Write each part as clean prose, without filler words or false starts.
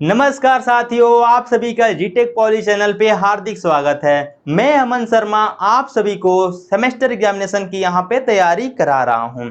नमस्कार साथियों, आप सभी का जीटेक पॉली चैनल पे हार्दिक स्वागत है। मैं अमन शर्मा आप सभी को सेमेस्टर एग्जामिनेशन की यहाँ पे तैयारी करा रहा हूँ।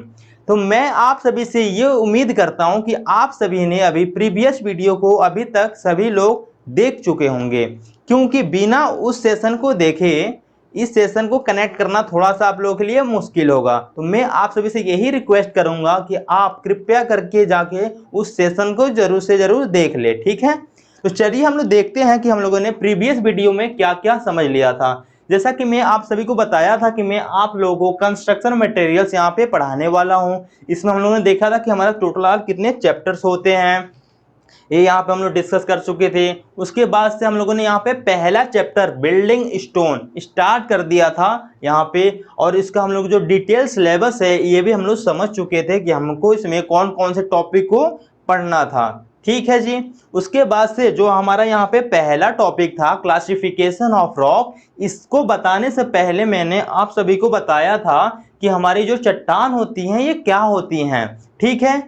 तो मैं आप सभी से ये उम्मीद करता हूँ कि आप सभी ने अभी प्रीवियस वीडियो को अभी तक सभी लोग देख चुके होंगे, क्योंकि बिना उस सेशन को देखे इस सेशन को कनेक्ट करना थोड़ा सा आप लोगों के लिए मुश्किल होगा। तो मैं आप सभी से यही रिक्वेस्ट करूंगा कि आप कृपया करके जाके उस सेशन को जरूर से जरूर देख ले, ठीक है। तो चलिए हम लोग देखते हैं कि हम लोगों ने प्रीवियस वीडियो में क्या क्या समझ लिया था। जैसा कि मैं आप सभी को बताया था कि मैं आप लोगों को कंस्ट्रक्शन मटेरियल्स यहाँ पे पढ़ाने वाला हूँ। इसमें हम लोगों ने देखा था कि हमारा टोटल कितने चैप्टर्स होते हैं, ये यहाँ पे हम लोग डिस्कस कर चुके थे। उसके बाद से हम लोगों ने यहाँ पे पहला चैप्टर बिल्डिंग स्टोन स्टार्ट कर दिया था यहाँ पे, और इसका हम लोग जो डिटेल सिलेबस है ये भी हम लोग समझ चुके थे कि हमको इसमें कौन कौन से टॉपिक को पढ़ना था, ठीक है जी। उसके बाद से जो हमारा यहाँ पे पहला टॉपिक था क्लासिफिकेशन ऑफ रॉक, इसको बताने से पहले मैंने आप सभी को बताया था कि हमारी जो चट्टान होती हैं ये क्या होती हैं, ठीक है।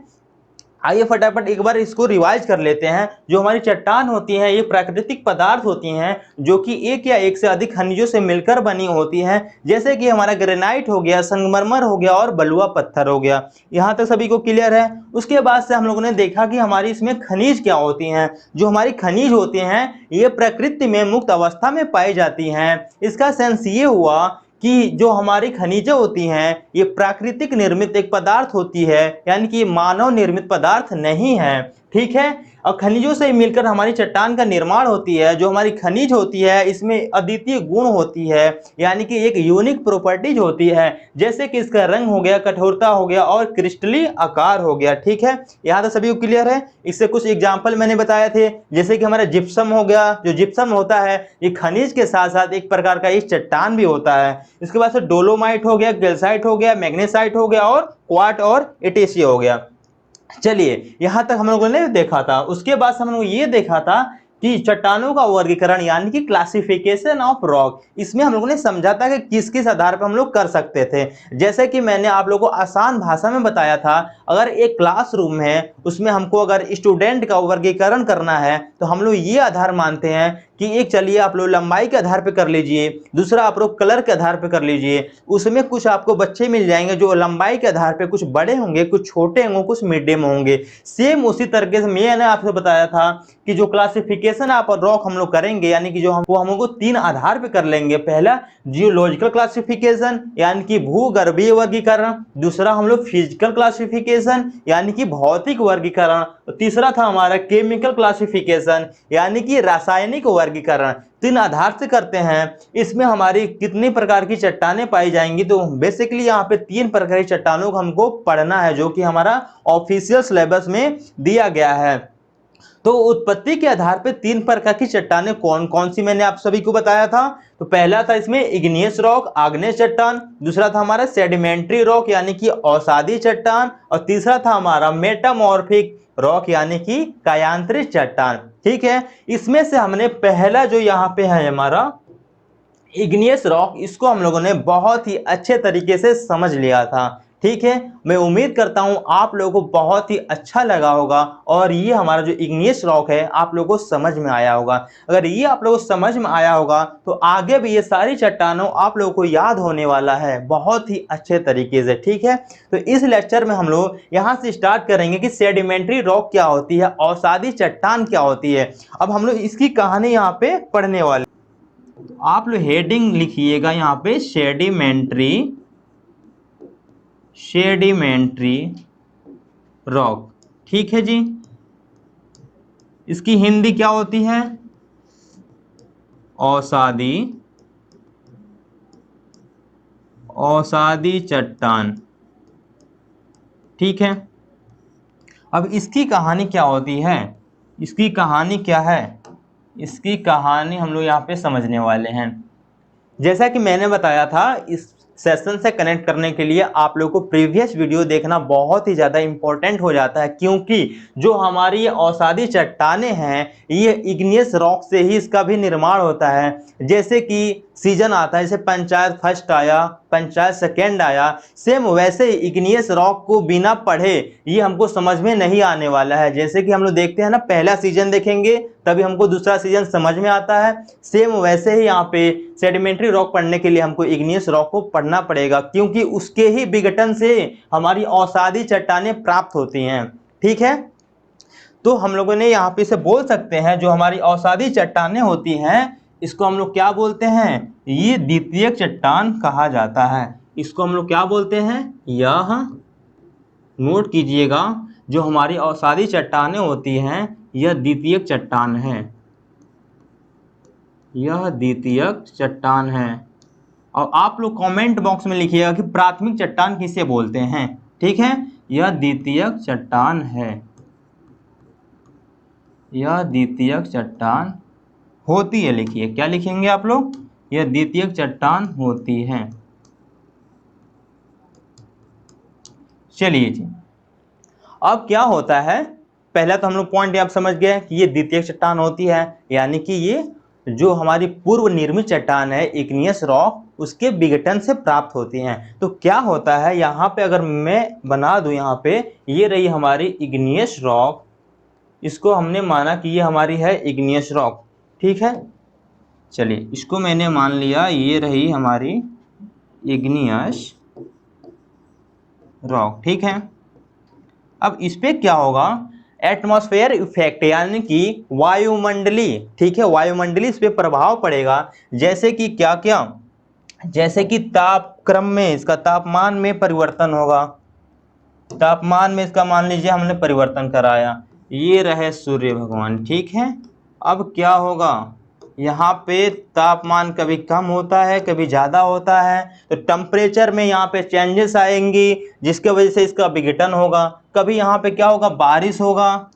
आइए फटाफट एक बार इसको रिवाइज कर लेते हैं। जो हमारी चट्टान होती हैं ये प्राकृतिक पदार्थ होती हैं जो कि एक या एक से अधिक खनिजों से मिलकर बनी होती हैं, जैसे कि हमारा ग्रेनाइट हो गया, संगमरमर हो गया और बलुआ पत्थर हो गया। यहाँ तक सभी को क्लियर है। उसके बाद से हम लोगों ने देखा कि हमारी इसमें खनिज क्या होती हैं। जो हमारी खनिज होती हैं ये प्रकृति में मुक्त अवस्था में पाई जाती हैं। इसका सेंस ये हुआ कि जो हमारी खनिजें होती हैं ये प्राकृतिक निर्मित एक पदार्थ होती है, यानी कि ये मानव निर्मित पदार्थ नहीं है, ठीक है। और खनिजों से मिलकर हमारी चट्टान का निर्माण होती है। जो हमारी खनिज होती है इसमें अद्वितीय गुण होती है, यानी कि एक यूनिक प्रॉपर्टीज होती है, जैसे कि इसका रंग हो गया, कठोरता हो गया और क्रिस्टली आकार हो गया, ठीक है। यहाँ तो सभी को क्लियर है। इससे कुछ एग्जाम्पल मैंने बताए थे, जैसे कि हमारा जिप्सम हो गया। जो जिप्सम होता है ये खनिज के साथ साथ एक प्रकार का एक चट्टान भी होता है। इसके बाद से डोलोमाइट हो गया, कैल्साइट हो गया, मैग्नेसाइट हो गया और क्वार्ट और एटेशिया हो गया। चलिए यहां तक हम लोगों ने देखा था। उसके बाद हम लोग ये देखा था कि चट्टानों का वर्गीकरण यानी कि क्लासिफिकेशन ऑफ रॉक, इसमें हम लोगों ने समझा था कि किस किस आधार पर हम लोग कर सकते थे। जैसे कि मैंने आप लोगों को आसान भाषा में बताया था, अगर एक क्लासरूम है उसमें हमको अगर स्टूडेंट का वर्गीकरण करना है तो हम लोग ये आधार मानते हैं कि एक चलिए आप लोग लंबाई के आधार पे कर लीजिए, दूसरा आप लोग कलर के आधार पे कर लीजिए। उसमें कुछ आपको बच्चे मिल जाएंगे जो लंबाई के आधार पे कुछ बड़े होंगे, कुछ छोटे होंगे, कुछ मीडियम होंगे। सेम उसी तरीके से मैंने आपको बताया था कि जो क्लासिफिकेशन आप रॉक हम लोग करेंगे यानी कि जो हमको तीन आधार पे कर लेंगे। पहला जियोलॉजिकल क्लासिफिकेशन यानी कि भूगर्भीय वर्गीकरण, दूसरा हम लोग फिजिकल क्लासिफिकेशन यानी कि भौतिक वर्गीकरण, तीसरा था हमारा केमिकल क्लासिफिकेशन यानी कि रासायनिक वर्गीकरण। तीन आधार से करते हैं। इसमें हमारी कितनी प्रकार की चट्टानें पाई जाएंगी, तो बेसिकली यहाँ पे तीन प्रकार की चट्टानों को हमको पढ़ना है जो कि हमारा ऑफिशियल सिलेबस में दिया गया है। तो उत्पत्ति के आधार पे तीन प्रकार की चट्टानें कौन कौन सी मैंने आप सभी को बताया था। तो पहला था इसमें इग्नियस रॉक, आग्नेय चट्टान, दूसरा था हमारा सेडिमेंट्री रॉक यानी कि अवसादी चट्टान, और तीसरा था हमारा मेटामॉर्फिक रॉक यानी कि कायांतरित चट्टान, ठीक है। इसमें से हमने पहला जो यहाँ पे है हमारा इग्नियस रॉक, इसको हम लोगों ने बहुत ही अच्छे तरीके से समझ लिया था, ठीक है। मैं उम्मीद करता हूं आप लोगों को बहुत ही अच्छा लगा होगा और ये हमारा जो इग्नियस रॉक है आप लोगों को समझ में आया होगा। अगर ये आप लोगों को समझ में आया होगा तो आगे भी ये सारी चट्टानों आप लोगों को याद होने वाला है बहुत ही अच्छे तरीके से, ठीक है। तो इस लेक्चर में हम लोग यहाँ से स्टार्ट करेंगे कि सेडिमेंट्री रॉक क्या होती है, अवसादी चट्टान क्या होती है। अब हम लोग इसकी कहानी यहाँ पे पढ़ने वाले। तो आप लोग हेडिंग लिखिएगा यहाँ पे सेडिमेंट्री सेडिमेंट्री रॉक, ठीक है जी। इसकी हिंदी क्या होती है, अवसादी अवसादी चट्टान, ठीक है। अब इसकी कहानी क्या होती है, इसकी कहानी क्या है, इसकी कहानी हम लोग यहाँ पे समझने वाले हैं। जैसा कि मैंने बताया था इस सेशन से कनेक्ट करने के लिए आप लोगों को प्रीवियस वीडियो देखना बहुत ही ज़्यादा इंपॉर्टेंट हो जाता है, क्योंकि जो हमारी ये अवसादी चट्टानें हैं ये इग्नियस रॉक से ही इसका भी निर्माण होता है। जैसे कि सीजन आता है, जैसे पंचायत फर्स्ट आया, 50 सेकेंड आया, सेम वैसे ही इग्नियस रॉक को बिना पढ़े ये हमको समझ में नहीं आने वाला है। जैसे कि हम लोग देखते हैं ना, पहला सीजन देखेंगे तभी हमको दूसरा सीजन समझ में आता है, सेम वैसे ही यहाँ पे सेडिमेंट्री रॉक पढ़ने के लिए हमको इग्नियस रॉक को पढ़ना पड़ेगा, क्योंकि उसके ही विघटन से हमारी अवसादी चट्टानें प्राप्त होती हैं। ठीक है, तो हम लोगों ने यहाँ पे से बोल सकते हैं जो हमारी अवसादी चट्टानें होती हैं इसको हम लोग क्या बोलते हैं, ये द्वितीयक चट्टान कहा जाता है। इसको हम लोग क्या बोलते हैं, यह नोट कीजिएगा, जो हमारी अवसादी चट्टानें होती हैं यह द्वितीयक चट्टान है, यह द्वितीयक चट्टान है। और आप लोग कमेंट बॉक्स में लिखिएगा कि प्राथमिक चट्टान किसे बोलते हैं। ठीक है, यह द्वितीयक चट्टान है, यह द्वितीयक चट्टान होती है। लिखिए, क्या लिखेंगे आप लोग, यह द्वितीयक चट्टान होती है। चलिए जी, अब क्या होता है, पहला तो हम लोग पॉइंट आप समझ गए कि ये द्वितीयक चट्टान होती है, यानी कि ये जो हमारी पूर्व निर्मित चट्टान है इग्नियस रॉक, उसके विघटन से प्राप्त होती हैं। तो क्या होता है यहाँ पे, अगर मैं बना दूं यहाँ पे, ये रही हमारी इग्नियस रॉक, इसको हमने माना कि ये हमारी है इग्नियस रॉक। ठीक है, चलिए इसको मैंने मान लिया ये रही हमारी इग्नियस रॉक। ठीक है, अब इस पे क्या होगा, एटमॉस्फेयर इफेक्ट, यानी कि वायुमंडली, ठीक है, वायुमंडली इस पे प्रभाव पड़ेगा। जैसे कि क्या क्या, जैसे कि तापक्रम में, इसका तापमान में परिवर्तन होगा, तापमान में इसका मान लीजिए हमने परिवर्तन कराया, ये रहे सूर्य भगवान। ठीक है, अब क्या होगा, यहाँ पे तापमान कभी कम होता है कभी ज़्यादा होता है, तो टेम्परेचर में यहाँ पे चेंजेस आएंगी, जिसके वजह से इसका विघटन होगा। कभी यहाँ पे क्या होगा, बारिश होगा,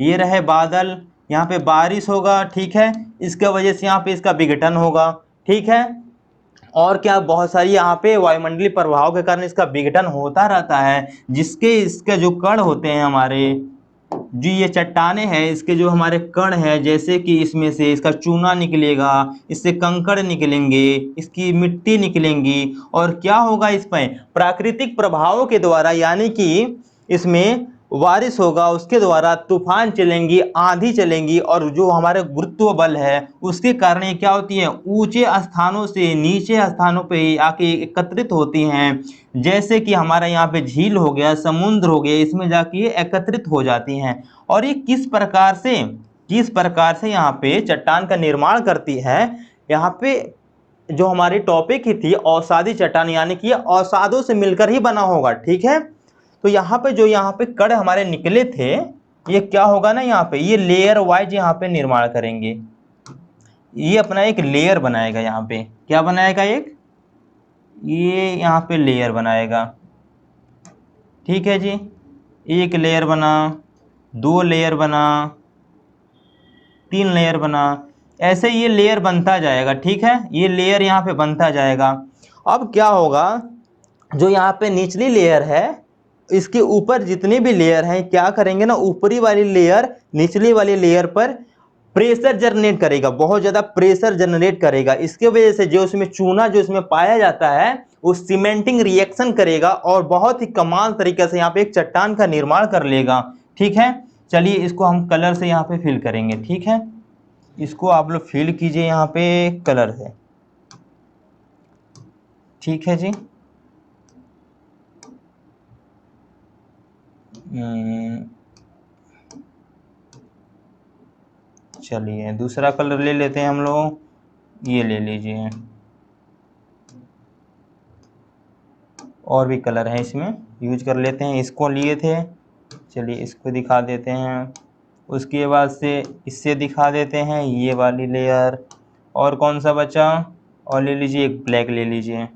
ये रहे बादल, यहाँ पे बारिश होगा। ठीक है, इसके वजह से यहाँ पे इसका विघटन होगा। ठीक है, और क्या, बहुत सारी यहाँ पे वायुमंडलीय प्रभाव के कारण इसका विघटन होता रहता है, जिसके इसके जो कण होते हैं हमारे, जो ये चट्टाने हैं, इसके जो हमारे कण हैं, जैसे कि इसमें से इसका चूना निकलेगा, इससे कंकड़ निकलेंगे, इसकी मिट्टी निकलेंगी, और क्या होगा, इसमें प्राकृतिक प्रभावों के द्वारा, यानी कि इसमें बारिश होगा, उसके द्वारा तूफान चलेंगी, आंधी चलेंगी, और जो हमारे गुरुत्व बल है उसके कारण ये क्या होती है, ऊंचे स्थानों से नीचे स्थानों पे आके एकत्रित होती हैं। जैसे कि हमारा यहाँ पे झील हो गया, समुद्र हो गया, इसमें जाके ये एकत्रित हो जाती हैं। और ये किस प्रकार से यहाँ पे चट्टान का निर्माण करती है। यहाँ पे जो हमारी टॉपिक ही थी अवसादी चट्टान, यानी कि ये अवसादों से मिलकर ही बना होगा। ठीक है, तो यहाँ पे जो यहाँ पे कण हमारे निकले थे, ये क्या होगा ना, यहाँ पे ये लेयर वाइज यहाँ पे निर्माण करेंगे, ये अपना एक लेयर बनाएगा। यहाँ पे क्या बनाएगा, एक ये यहाँ पे लेयर बनाएगा। ठीक है जी, एक लेयर बना, 2 लेयर बना, 3 लेयर बना, ऐसे ये लेयर बनता जाएगा। ठीक है, ये लेयर यहाँ पे बनता जाएगा। अब क्या होगा, जो यहाँ पे निचली लेयर है, इसके ऊपर जितनी भी लेयर हैं क्या करेंगे ना, ऊपरी वाली लेयर निचली वाली लेयर पर प्रेशर जनरेट करेगा, बहुत ज़्यादा प्रेशर जनरेट करेगा। इसके वजह से जो उसमें चूना जो इसमें पाया जाता है वो सीमेंटिंग रिएक्शन करेगा और बहुत ही कमाल तरीके से यहाँ पे एक चट्टान का निर्माण कर लेगा। ठीक है, चलिए इसको हम कलर से यहाँ पे फिल करेंगे। ठीक है, इसको आप लोग फिल कीजिए यहाँ पे कलर से। ठीक है जी, चलिए दूसरा कलर ले लेते हैं हम लोग, ये ले लीजिए, और भी कलर है इसमें यूज कर लेते हैं। इसको लिए थे, चलिए इसको दिखा देते हैं, उसके बाद से इससे दिखा देते हैं ये वाली लेयर, और कौन सा बचा, और ले लीजिए एक ब्लैक ले लीजिए।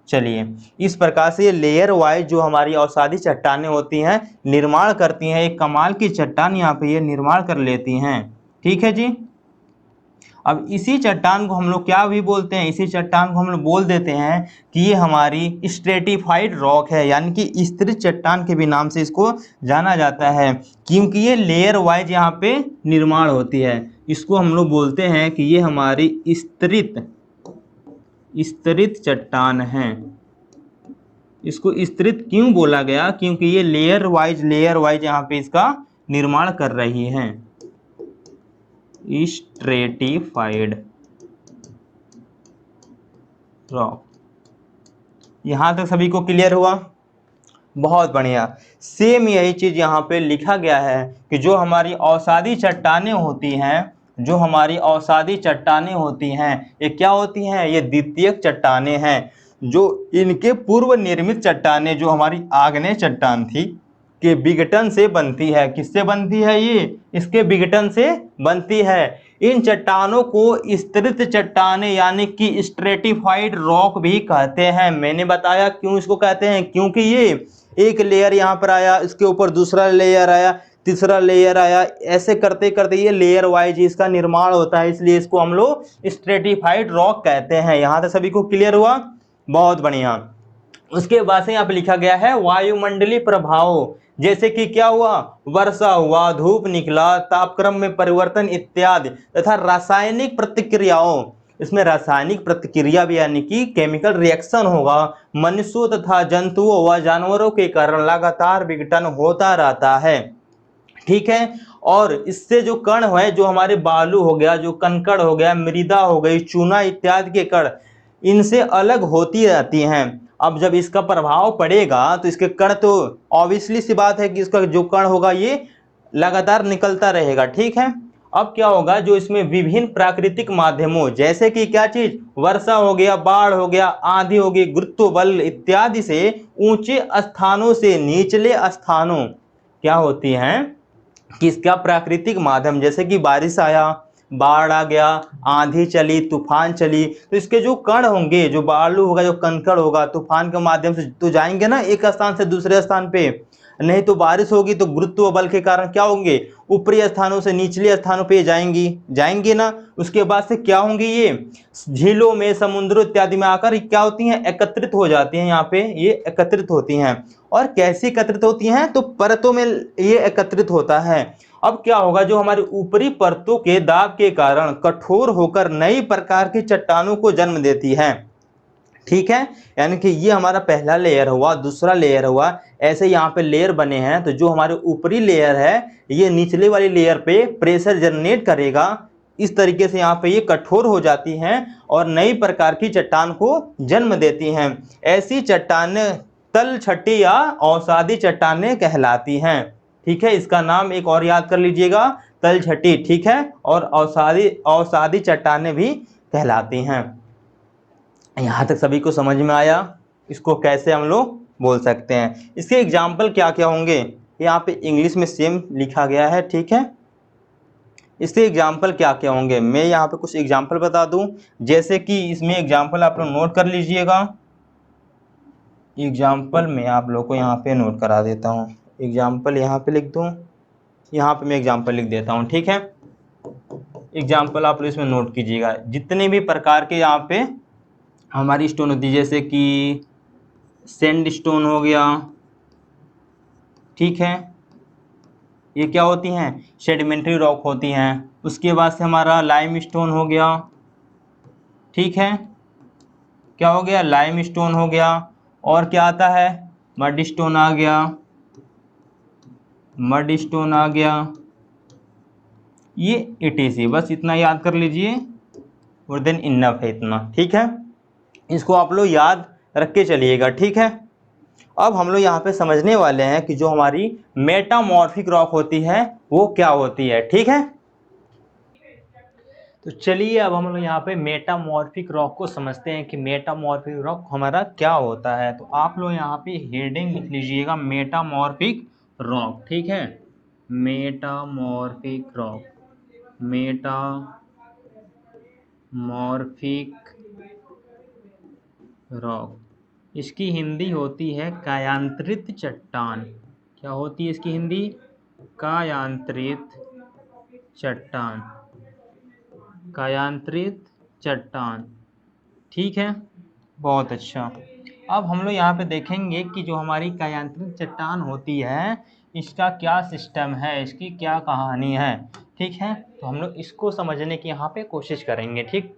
चलिए इस प्रकार से ये लेयर वाइज जो हमारी अवसादी चट्टानें होती हैं निर्माण करती हैं, एक कमाल की चट्टान यहाँ पे ये निर्माण कर लेती हैं। ठीक है जी, अब इसी चट्टान को हम लोग क्या भी बोलते हैं, इसी चट्टान को हम लोग बोल देते हैं कि ये हमारी स्ट्रेटिफाइड रॉक है, यानी कि स्तरित चट्टान के भी नाम से इसको जाना जाता है, क्योंकि ये लेयर वाइज यहाँ पे निर्माण होती है। इसको हम लोग बोलते हैं कि ये हमारी स्तरित चट्टान है। इसको स्तरित क्यों बोला गया? क्योंकि ये लेयर वाइज यहाँ पे इसका निर्माण कर रही हैं, स्ट्रेटिफाइड रॉक। यहां तक सभी को क्लियर हुआ? बहुत बढ़िया। सेम यही चीज यहाँ पे लिखा गया है कि जो हमारी अवसादी चट्टानें होती हैं, जो हमारी अवसादी चट्टानें होती हैं, ये क्या होती हैं? ये द्वितीयक चट्टानें हैं। जो इनके पूर्व निर्मित चट्टानें, जो हमारी आग्नेय चट्टान थी, के विघटन से बनती है। किससे बनती है ये? इसके विघटन से बनती है। इन चट्टानों को स्तरित चट्टानें यानी कि स्ट्रेटिफाइड रॉक भी कहते हैं। मैंने बताया क्यों इसको कहते हैं, क्योंकि ये एक लेयर यहाँ पर आया, इसके ऊपर दूसरा लेयर आया, तीसरा लेयर आया, ऐसे करते करते ये लेयर वाइज इसका निर्माण होता है, इसलिए इसको हम लोग स्ट्रेटिफाइड रॉक कहते हैं। यहाँ तक सभी को क्लियर हुआ? बहुत बढ़िया। उसके बाद से यहाँ पे लिखा गया है वायुमंडलीय प्रभाव, जैसे कि क्या हुआ? वर्षा हुआ, धूप निकला, तापक्रम में परिवर्तन इत्यादि, तथा रासायनिक प्रतिक्रियाओं, इसमें रासायनिक प्रतिक्रिया भी यानी कि केमिकल रिएक्शन होगा, मनुष्यों तथा जंतुओं व जानवरों के कारण लगातार विघटन होता रहता है। ठीक है। और इससे जो कण है, जो हमारे बालू हो गया, जो कंकड़ हो गया, मृदा हो गई, चूना इत्यादि के कण, इनसे अलग होती रहती हैं। अब जब इसका प्रभाव पड़ेगा तो इसके कण तो ऑब्वियसली सी बात है कि इसका जो कण होगा ये लगातार निकलता रहेगा। ठीक है। अब क्या होगा? जो इसमें विभिन्न प्राकृतिक माध्यमों, जैसे कि क्या चीज? वर्षा हो गया, बाढ़ हो गया, आंधी हो गई, गुरुत्व बल इत्यादि से ऊंचे स्थानों से निचले स्थानों क्या होती हैं? किसका प्राकृतिक माध्यम, जैसे कि बारिश आया, बाढ़ आ गया, आंधी चली, तूफान चली, तो इसके जो कण होंगे, जो बालू होगा, जो कंकड़ होगा, तूफान के माध्यम से तो जाएंगे ना एक स्थान से दूसरे स्थान पे। नहीं तो बारिश होगी तो गुरुत्व बल के कारण क्या होंगे? ऊपरी स्थानों से निचले स्थानों पे जाएंगे ना। उसके बाद से क्या होंगे? ये झीलों में, समुद्रों इत्यादि में आकर क्या होती हैं? एकत्रित हो जाती हैं। यहाँ पे ये एकत्रित होती हैं। और कैसे एकत्रित होती हैं? तो परतों में ये एकत्रित होता है। अब क्या होगा? जो हमारे ऊपरी परतों के दाब के कारण कठोर होकर नई प्रकार की चट्टानों को जन्म देती है। ठीक है। यानी कि ये हमारा पहला लेयर हुआ, दूसरा लेयर हुआ, ऐसे यहाँ पे लेयर बने हैं। तो जो हमारे ऊपरी लेयर है, ये निचले वाली लेयर पे प्रेशर जनरेट करेगा। इस तरीके से यहाँ पे ये कठोर हो जाती हैं और नई प्रकार की चट्टान को जन्म देती हैं। ऐसी चट्टानें तलछटी या अवसादी चट्टानें कहलाती हैं। ठीक है। इसका नाम एक और याद कर लीजिएगा, तलछटी। ठीक है। और अवसादी चट्टानें भी कहलाती हैं। यहाँ तक सभी को समझ में आया? इसको कैसे हम लोग बोल सकते हैं? इसके एग्जाम्पल क्या क्या होंगे? यहाँ पे इंग्लिश में सेम लिखा गया है। ठीक है। इसके एग्जाम्पल क्या क्या होंगे? मैं यहाँ पे कुछ एग्जाम्पल बता दूं, जैसे कि इसमें एग्जाम्पल आप लोग नोट कर लीजिएगा। एग्जाम्पल मैं आप लोग को यहाँ पे नोट करा देता हूँ। एग्जाम्पल यहाँ पे लिख दूँ, यहाँ पे मैं एग्जाम्पल लिख देता हूँ। ठीक है। एग्जाम्पल आप लोग इसमें नोट कीजिएगा। जितने भी प्रकार के यहाँ पे हमारी स्टोन होती है, जैसे कि सैंड स्टोन हो गया। ठीक है। ये क्या होती हैं? सेडिमेंट्री रॉक होती हैं। उसके बाद से हमारा लाइम स्टोन हो गया। ठीक है। क्या हो गया? लाइम स्टोन हो गया। और क्या आता है? मड स्टोन आ गया। मड स्टोन आ गया। ये ETC, बस इतना याद कर लीजिए और देन इनफ है इतना। ठीक है। इसको आप लोग याद रख के चलिएगा। ठीक है। अब हम लोग यहाँ पे समझने वाले हैं कि जो हमारी मेटामॉर्फिक रॉक होती है वो क्या होती है। ठीक है। तो चलिए अब हम लोग यहाँ पे मेटामॉर्फिक रॉक को समझते हैं कि मेटामॉर्फिक रॉक हमारा क्या होता है। तो आप लोग यहाँ पे हेडिंग लिख लीजिएगा, मेटामॉर्फिक रॉक। ठीक है। मेटामॉर्फिक रॉक, मेटामॉर्फिक रॉक, इसकी हिंदी होती है कायांतरित चट्टान। क्या होती है इसकी हिंदी? कायांतरित चट्टान, कायांतरित चट्टान। ठीक है। बहुत अच्छा। अब हम लोग यहाँ पे देखेंगे कि जो हमारी कायांतरित चट्टान होती है, इसका क्या सिस्टम है, इसकी क्या कहानी है। ठीक है। तो हम लोग इसको समझने की यहाँ पे कोशिश करेंगे। ठीक।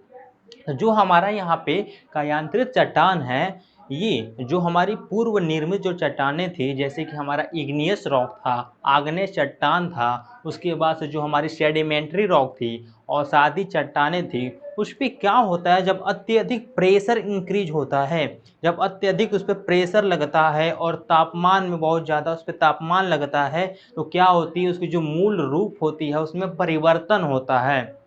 तो जो हमारा यहाँ पे कायांतरित चट्टान है, ये जो हमारी पूर्व निर्मित जो चट्टानें थी, जैसे कि हमारा इग्नियस रॉक था, आग्नेय चट्टान था, उसके बाद से जो हमारी सेडिमेंट्री रॉक थी, अवसादी चट्टानें थी, उस पे क्या होता है जब अत्यधिक प्रेशर इंक्रीज होता है, जब अत्यधिक उस पर प्रेशर लगता है और तापमान में बहुत ज़्यादा उस पर तापमान लगता है, तो क्या होती है उसकी जो मूल रूप होती है उसमें परिवर्तन होता है।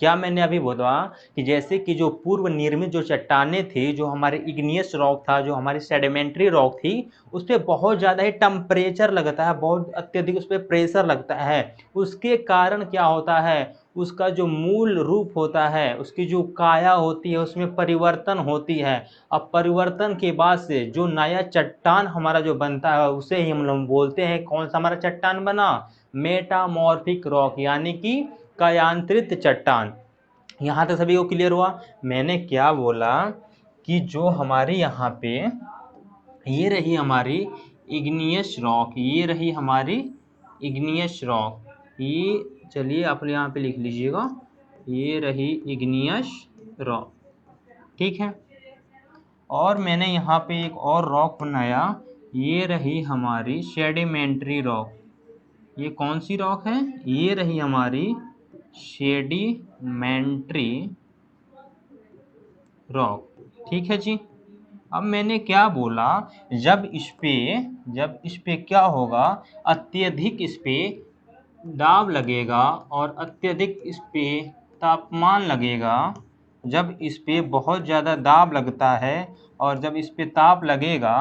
क्या मैंने अभी बोला कि जैसे कि जो पूर्व निर्मित जो चट्टानें थी, जो हमारे इग्नियस रॉक था, जो हमारी सेडिमेंट्री रॉक थी, उस पे बहुत ज़्यादा ही टेम्परेचर लगता है, बहुत अत्यधिक उस पर प्रेशर लगता है। उसके कारण क्या होता है, उसका जो मूल रूप होता है, उसकी जो काया होती है उसमें परिवर्तन होती है। अब परिवर्तन के बाद से जो नया चट्टान हमारा जो बनता है उसे ही हम लोग बोलते हैं, कौन सा हमारा चट्टान बना, मेटामॉर्फिक रॉक, यानी कि कायांतरित चट्टान। यहाँ तक सभी को क्लियर हुआ। मैंने क्या बोला कि जो हमारे यहाँ पे ये रही हमारी इग्नियस रॉक, ये रही हमारी इग्नियस रॉक, ये चलिए आप यहाँ पे लिख लीजिएगा, ये रही इग्नियस रॉक, ठीक है। और मैंने यहाँ पे एक और रॉक बनाया, ये रही हमारी सेडिमेंट्री रॉक। ये कौन सी रॉक है, ये रही हमारी सेडिमेंट्री रॉक, ठीक है जी। अब मैंने क्या बोला, जब इस पे क्या होगा, अत्यधिक इस पे दाब लगेगा और अत्यधिक इस पे तापमान लगेगा। जब इस पे बहुत ज़्यादा दाब लगता है और जब इस पे ताप लगेगा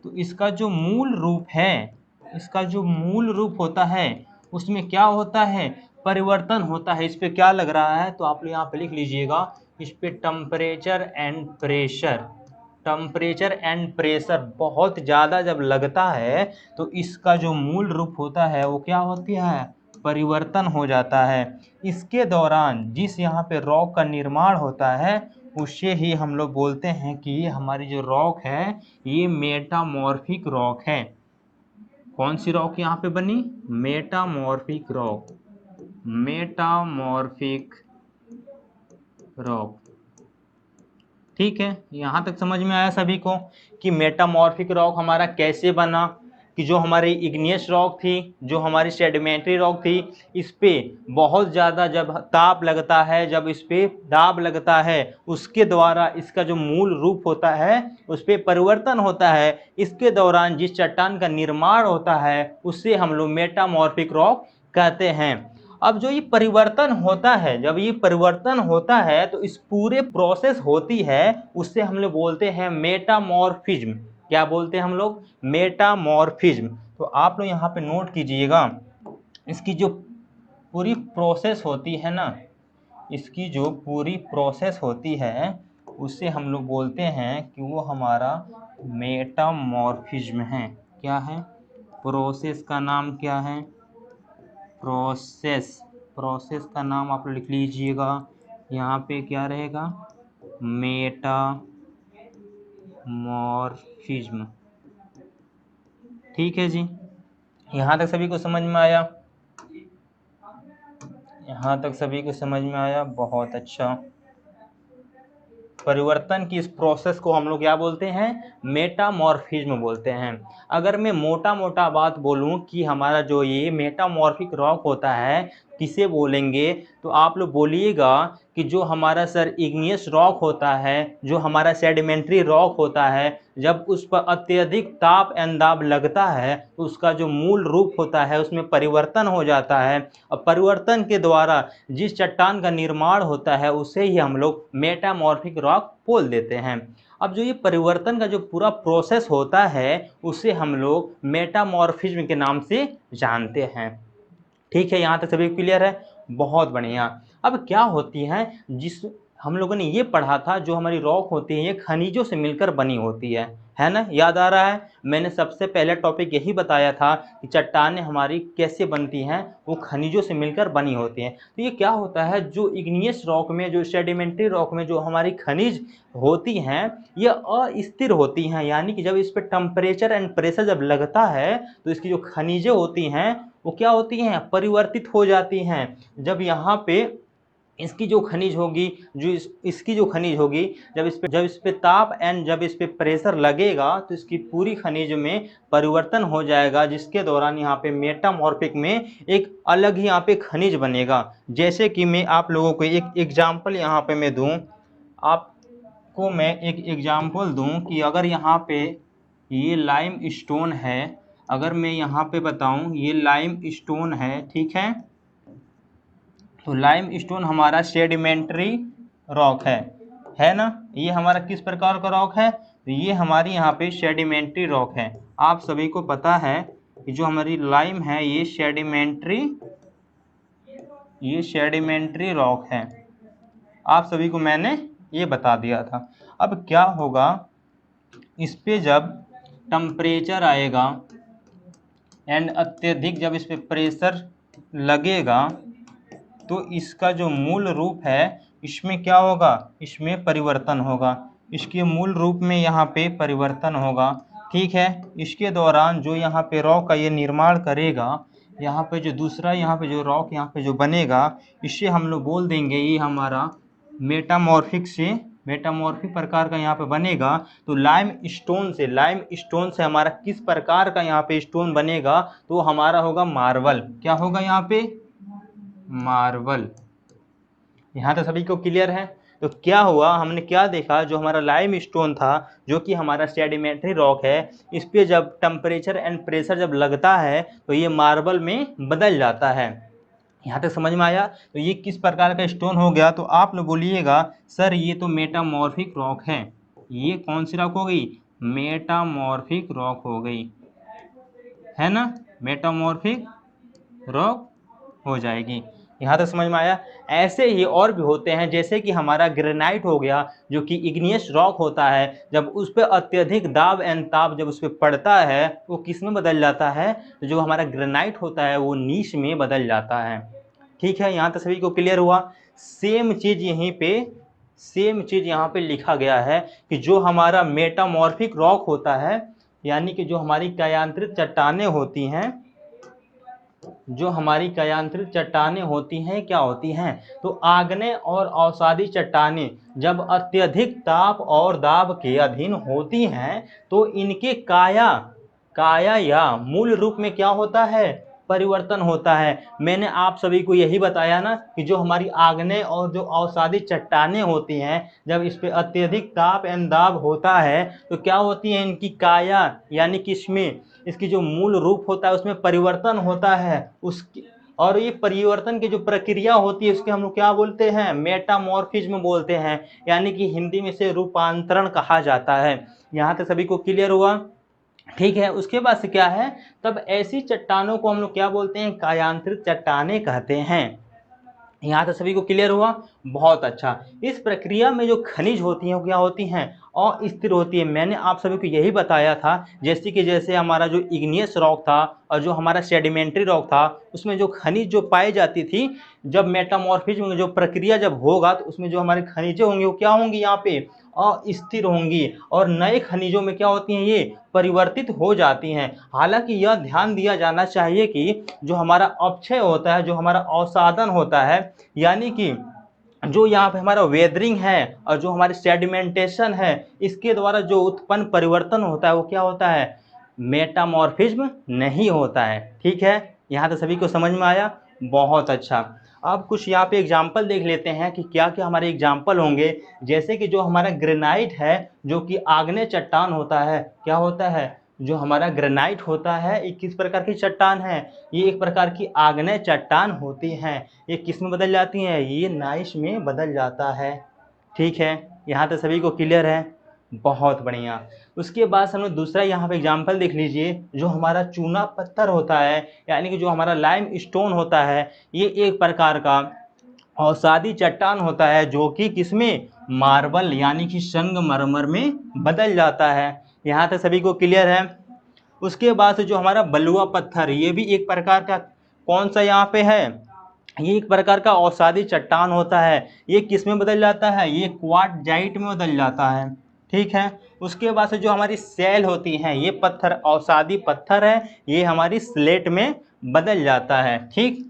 तो इसका जो मूल रूप है, इसका जो मूल रूप होता है उसमें क्या होता है, परिवर्तन होता है। इस पे क्या लग रहा है, तो आप यहाँ पे लिख लीजिएगा, इस पे temperature and pressure, temperature and pressure बहुत ज़्यादा जब लगता है तो इसका जो मूल रूप होता है वो क्या होती है, परिवर्तन हो जाता है। इसके दौरान जिस यहाँ पे रॉक का निर्माण होता है उसे ही हम लोग बोलते हैं कि ये हमारी जो रॉक है ये मेटामॉर्फिक रॉक है। कौन सी रॉक यहाँ पे बनी, मेटामॉर्फिक रॉक, मेटामॉर्फिक रॉक, ठीक है। यहाँ तक समझ में आया सभी को कि मेटामॉर्फिक रॉक हमारा कैसे बना, कि जो हमारी इग्नियस रॉक थी, जो हमारी सेडिमेंट्री रॉक थी, इस पे बहुत ज़्यादा जब ताप लगता है, जब इस पे दाब लगता है, उसके द्वारा इसका जो मूल रूप होता है उस पे परिवर्तन होता है। इसके दौरान जिस चट्टान का निर्माण होता है उससे हम लोग मेटामॉर्फिक रॉक कहते हैं। अब जो ये परिवर्तन होता है, जब ये परिवर्तन होता है तो इस पूरे प्रोसेस होती है, उससे हम लोग बोलते हैं मेटामॉर्फिज्म। क्या बोलते हैं हम लोग, मेटामॉर्फिज्म। तो आप लोग यहाँ पे नोट कीजिएगा, इसकी जो पूरी प्रोसेस होती है ना, इसकी जो पूरी प्रोसेस होती है उससे हम लोग बोलते हैं कि वो हमारा मेटामॉर्फिज्म है। क्या है, प्रोसेस का नाम क्या है, प्रोसेस, प्रोसेस का नाम आप लिख लीजिएगा, यहाँ पे क्या रहेगा, मेटामॉर्फिज्म, ठीक है जी। यहाँ तक सभी को समझ में आया, यहाँ तक सभी को समझ में आया, बहुत अच्छा। परिवर्तन की इस प्रोसेस को हम लोग क्या बोलते हैं, मेटामॉर्फिज्म बोलते हैं। अगर मैं मोटा मोटा बात बोलूं कि हमारा जो ये मेटामॉर्फिक रॉक होता है किसे बोलेंगे, तो आप लोग बोलिएगा कि जो हमारा सर इग्नियस रॉक होता है, जो हमारा सेडिमेंट्री रॉक होता है, जब उस पर अत्यधिक ताप एंड दाब लगता है तो उसका जो मूल रूप होता है उसमें परिवर्तन हो जाता है। और परिवर्तन के द्वारा जिस चट्टान का निर्माण होता है उसे ही हम लोग मेटामॉर्फिक रॉक बोल देते हैं। अब जो ये परिवर्तन का जो पूरा प्रोसेस होता है उसे हम लोग मेटामॉर्फिज्म के नाम से जानते हैं, ठीक है। यहाँ तक सभी क्लियर है, बहुत बढ़िया। अब क्या होती है, जिस हम लोगों ने ये पढ़ा था, जो हमारी रॉक होती है ये खनिजों से मिलकर बनी होती है ना, याद आ रहा है। मैंने सबसे पहले टॉपिक यही बताया था कि चट्टानें हमारी कैसे बनती हैं, वो खनिजों से मिलकर बनी होती हैं। तो ये क्या होता है, जो इग्नियस रॉक में, जो सेडिमेंट्री रॉक में जो हमारी खनिज होती हैं ये अस्थिर होती हैं, यानी कि जब इस पर टेम्परेचर एंड प्रेशर जब लगता है तो इसकी जो खनिजें होती हैं वो क्या होती हैं, परिवर्तित हो जाती हैं। जब यहाँ पे इसकी जो खनिज होगी, इसकी जो खनिज होगी, जब इस पे ताप एंड जब इस पे प्रेशर लगेगा तो इसकी पूरी खनिज में परिवर्तन हो जाएगा, जिसके दौरान यहाँ पे मेटामॉर्फिक में एक अलग ही यहाँ पे खनिज बनेगा। जैसे कि मैं आप लोगों को एक एग्जाम्पल यहाँ पे मैं दूँ, आपको मैं एक एग्जाम्पल दूँ कि अगर यहाँ पे ये लाइम स्टोन है, अगर मैं यहाँ पे बताऊँ ये लाइम स्टोन है, ठीक है, तो लाइम स्टोन हमारा सेडिमेंट्री रॉक है ना। ये हमारा किस प्रकार का रॉक है, तो ये हमारी यहाँ पे सेडिमेंट्री रॉक है। आप सभी को पता है कि जो हमारी लाइम है ये सेडिमेंट्री रॉक है। आप सभी को मैंने ये बता दिया था। अब क्या होगा, इस पे जब टेम्परेचर आएगा एंड अत्यधिक जब इस पे प्रेशर लगेगा तो इसका जो मूल रूप है इसमें क्या होगा, इसमें परिवर्तन होगा, इसके मूल रूप में यहाँ पे परिवर्तन होगा, ठीक है। इसके दौरान जो यहाँ पे रॉक का ये निर्माण करेगा, यहाँ पे जो दूसरा यहाँ पे जो रॉक यहाँ पे जो बनेगा, इसे हम लोग बोल देंगे ये हमारा मेटामॉर्फिक प्रकार का यहाँ पे बनेगा। तो लाइम स्टोन से हमारा किस प्रकार का यहाँ पे स्टोन बनेगा, तो हमारा होगा मार्बल। क्या होगा यहाँ पे, मार्बल। यहाँ तो सभी को क्लियर है। तो क्या हुआ, हमने क्या देखा, जो हमारा लाइम स्टोन था जो कि हमारा सेडिमेंट्री रॉक है, इस पे जब टेम्परेचर एंड प्रेशर जब लगता है तो ये मार्बल में बदल जाता है। यहाँ तक समझ में आया। तो ये किस प्रकार का स्टोन हो गया, तो आप लोग बोलिएगा सर ये तो मेटामॉर्फिक रॉक है। ये कौन सी रॉक हो गई, मेटामॉर्फिक रॉक हो गई, है ना, मेटामॉर्फिक रॉक हो जाएगी। यहाँ तक समझ में आया। ऐसे ही और भी होते हैं, जैसे कि हमारा ग्रेनाइट हो गया जो कि इग्नियस रॉक होता है, जब उस पर अत्यधिक दाब एंड ताप जब उस पर पड़ता है वो किस में बदल जाता है, तो जो हमारा ग्रेनाइट होता है वो नीच में बदल जाता है, ठीक है। यहाँ तक सभी को क्लियर हुआ। सेम चीज़ यहाँ पे लिखा गया है कि जो हमारा मेटामॉर्फिक रॉक होता है, यानी कि जो हमारी कायांतरित चट्टानें होती हैं, क्या होती हैं, तो आग्नेय और अवसादी चट्टानें जब अत्यधिक ताप और दाब के अधीन होती हैं तो इनके काया या मूल रूप में क्या होता है, परिवर्तन होता है। मैंने आप सभी को यही बताया ना कि जो हमारी आग्नेय और जो अवसादी चट्टानें होती हैं, जब इस पे अत्यधिक ताप एवं दाब होता है तो क्या होती हैं, इनकी काया यानी कि इसमें इसकी जो मूल रूप होता है उसमें परिवर्तन होता है उसकी, और ये परिवर्तन की जो प्रक्रिया होती है उसके हम लोग क्या बोलते हैं, मेटामॉर्फिज्म बोलते हैं, यानी कि हिंदी में से रूपांतरण कहा जाता है। यहाँ तक सभी को क्लियर हुआ, ठीक है। उसके बाद से क्या है, तब ऐसी चट्टानों को हम लोग क्या बोलते हैं, कायांतरित चट्टानें कहते हैं। यहाँ तक सभी को क्लियर हुआ, बहुत अच्छा। इस प्रक्रिया में जो खनिज होती हैं वो क्या होती हैं, अस्थिर होती है। मैंने आप सभी को यही बताया था, जैसे हमारा जो इग्नियस रॉक था और जो हमारा सेडिमेंट्री रॉक था, उसमें जो खनिज जो पाई जाती थी, जब मेटामॉर्फिज्म में जो प्रक्रिया जब होगा तो उसमें जो हमारे खनिजें होंगी वो क्या होंगी, यहाँ पे अस्थिर होंगी, और नए खनिजों में क्या होती हैं, ये परिवर्तित हो जाती हैं। हालांकि यह ध्यान दिया जाना चाहिए कि जो हमारा अपक्षय होता है, जो हमारा अवसादन होता है, यानी कि जो यहाँ पे हमारा वेदरिंग है और जो हमारी सेडिमेंटेशन है, इसके द्वारा जो उत्पन्न परिवर्तन होता है वो क्या होता है, मेटामॉर्फिज्म नहीं होता है, ठीक है। यहाँ तो सभी को समझ में आया, बहुत अच्छा। अब कुछ यहाँ पे एग्जाम्पल देख लेते हैं कि क्या क्या हमारे एग्जाम्पल होंगे। जैसे कि जो हमारा ग्रेनाइट है जो कि आग्नेय चट्टान होता है, क्या होता है, जो हमारा ग्रेनाइट होता है ये किस प्रकार की चट्टान है, ये एक प्रकार की आग्नेय चट्टान होती हैं। ये किस में बदल जाती हैं, ये नाइस में बदल जाता है, ठीक है। यहाँ तक सभी को क्लियर है, बहुत बढ़िया। उसके बाद हम लोग दूसरा यहाँ पे एग्जाम्पल देख लीजिए, जो हमारा चूना पत्थर होता है, यानी कि जो हमारा लाइम स्टोन होता है, ये एक प्रकार का अवसादी चट्टान होता है जो कि किसमें, मार्बल यानी कि संगमरमर में बदल जाता है। यहाँ तक सभी को क्लियर है। उसके बाद से जो हमारा बलुआ पत्थर, ये भी एक प्रकार का कौन सा यहाँ पे है, ये एक प्रकार का अवसादी चट्टान होता है। ये किस में बदल जाता है, ये क्वार्टजाइट में बदल जाता है, ठीक है। उसके बाद से जो हमारी सेल होती हैं, ये पत्थर अवसादी पत्थर है, ये हमारी स्लेट में बदल जाता है, ठीक।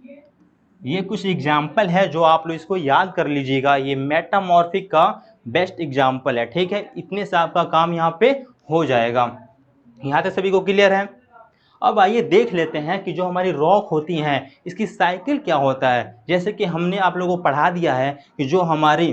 ये कुछ एग्जाम्पल है जो आप लोग इसको याद कर लीजिएगा। ये मेटामॉर्फिक का बेस्ट एग्जाम्पल है, ठीक है। इतने से आपका काम यहाँ पे हो जाएगा। यहाँ तक सभी को क्लियर है। अब आइए देख लेते हैं कि जो हमारी रॉक होती हैं इसकी साइकिल क्या होता है। जैसे कि हमने आप लोगों को पढ़ा दिया है कि जो हमारी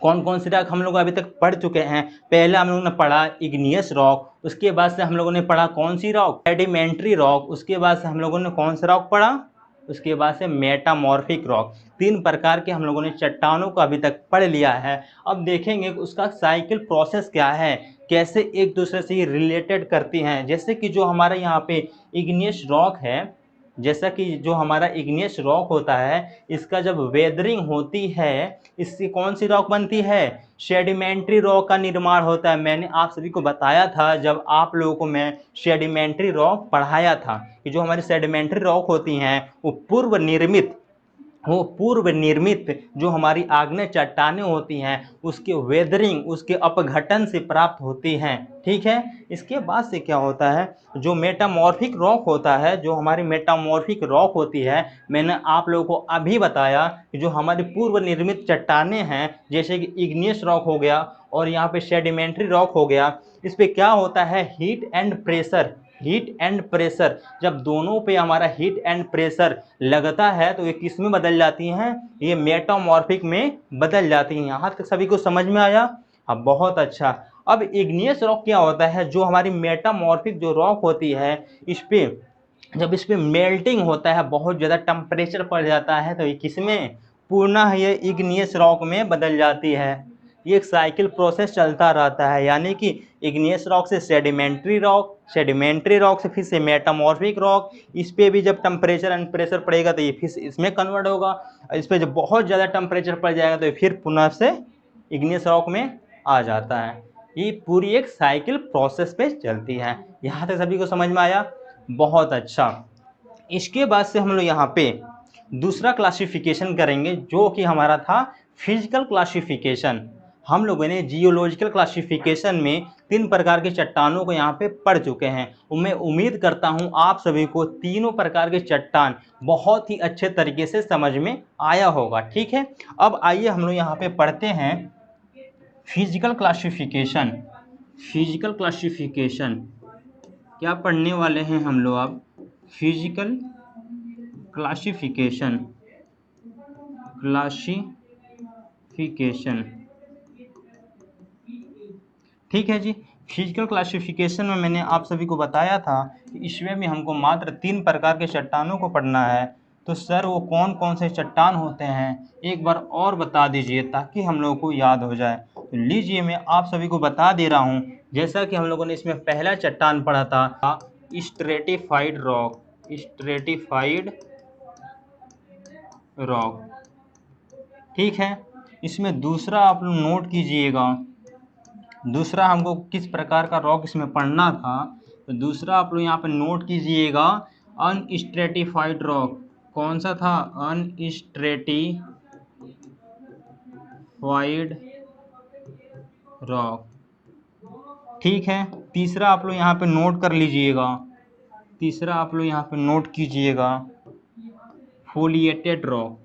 कौन कौन सी रॉक हम लोग अभी तक पढ़ चुके हैं। पहले हम लोगों ने पढ़ा इग्नियस रॉक, उसके बाद से हम लोगों ने पढ़ा कौन सी रॉक, सेडिमेंट्री रॉक, उसके बाद से हम लोगों ने कौन सा रॉक पढ़ा, उसके बाद से मेटामॉर्फिक रॉक। तीन प्रकार के हम लोगों ने चट्टानों को अभी तक पढ़ लिया है। अब देखेंगे कि उसका साइकिल प्रोसेस क्या है, कैसे एक दूसरे से ही रिलेटेड करती हैं। जैसे कि जो हमारा यहाँ पे इग्नियस रॉक है, जैसा कि जो हमारा इग्नियस रॉक होता है, इसका जब वेदरिंग होती है इससे कौन सी रॉक बनती है, सेडिमेंट्री रॉक का निर्माण होता है। मैंने आप सभी को बताया था जब आप लोगों को मैं सेडिमेंट्री रॉक पढ़ाया था कि जो हमारी सेडिमेंट्री रॉक होती हैं वो पूर्व निर्मित जो हमारी आग्नेय चट्टानें होती हैं उसके वेदरिंग, उसके अपघटन से प्राप्त होती हैं, ठीक है। इसके बाद से क्या होता है, जो मेटामॉर्फिक रॉक होता है, जो हमारी मेटामॉर्फिक रॉक होती है, मैंने आप लोगों को अभी बताया कि जो हमारी पूर्व निर्मित चट्टानें हैं जैसे कि इग्नियस रॉक हो गया और यहाँ पे सेडिमेंट्री रॉक हो गया, इस पे क्या होता है, हीट एंड प्रेशर जब दोनों पे हमारा हीट एंड प्रेशर लगता है तो ये किस में बदल जाती हैं, ये मेटामॉर्फिक में बदल जाती हैं। यहाँ तक सभी को समझ में आया। हाँ, बहुत अच्छा। अब इग्नियस रॉक क्या होता है, जो हमारी मेटामॉर्फिक जो रॉक होती है इस पे जब इस पे मेल्टिंग होता है, बहुत ज़्यादा टेम्परेचर पड़ जाता है तो ये किसमें, पुनः ये इग्नियस रॉक में बदल जाती है। ये एक साइकिल प्रोसेस चलता रहता है, यानी कि इग्नियस रॉक से सेडिमेंट्री रॉक, सेडिमेंट्री रॉक से फिर से मेटामॉर्फिक रॉक, इस पे भी जब टेम्परेचर एंड प्रेशर पड़ेगा तो ये फिर से इसमें कन्वर्ट होगा, इस पर जब बहुत ज़्यादा टेम्परेचर पड़ जाएगा तो ये फिर पुनः से इग्नियस रॉक में आ जाता है। ये पूरी एक साइकिल प्रोसेस पे चलती है। यहाँ तक सभी को समझ में आया, बहुत अच्छा। इसके बाद से हम लोग यहाँ पे दूसरा क्लासिफिकेशन करेंगे जो कि हमारा था फिजिकल क्लासिफिकेशन। हम लोगों ने जियोलॉजिकल क्लासिफिकेशन में तीन प्रकार के चट्टानों को यहाँ पे पढ़ चुके हैं। मैं उम्मीद करता हूँ आप सभी को तीनों प्रकार के चट्टान बहुत ही अच्छे तरीके से समझ में आया होगा, ठीक है। अब आइए हम लोग यहाँ पे पढ़ते हैं फिजिकल क्लासिफिकेशन। फिजिकल क्लासिफिकेशन क्या पढ़ने वाले हैं हम लोग अब, फिजिकल क्लासिफिकेशन, क्लासिफिकेशन, ठीक है जी। फिजिकल क्लासिफिकेशन में मैंने आप सभी को बताया था कि इसमें भी हमको मात्र तीन प्रकार के चट्टानों को पढ़ना है। तो सर वो कौन कौन से चट्टान होते हैं एक बार और बता दीजिए ताकि हम लोगों को याद हो जाए। तो लीजिए मैं आप सभी को बता दे रहा हूँ। जैसा कि हम लोगों ने इसमें पहला चट्टान पढ़ा था स्ट्रेटिफाइड रॉक, स्ट्रेटिफाइड रॉक, ठीक है। इसमें दूसरा आप लोग नोट कीजिएगा, दूसरा हमको किस प्रकार का रॉक इसमें पढ़ना था। तो दूसरा आप लोग यहाँ पे नोट कीजिएगा अनस्ट्रेटिफाइड रॉक। कौन सा था, अनस्ट्रेटिफाइड रॉक, ठीक है। तीसरा आप लोग यहाँ पे नोट कर लीजिएगा, तीसरा आप लोग यहाँ पे नोट कीजिएगा फोलिएटेड रॉक,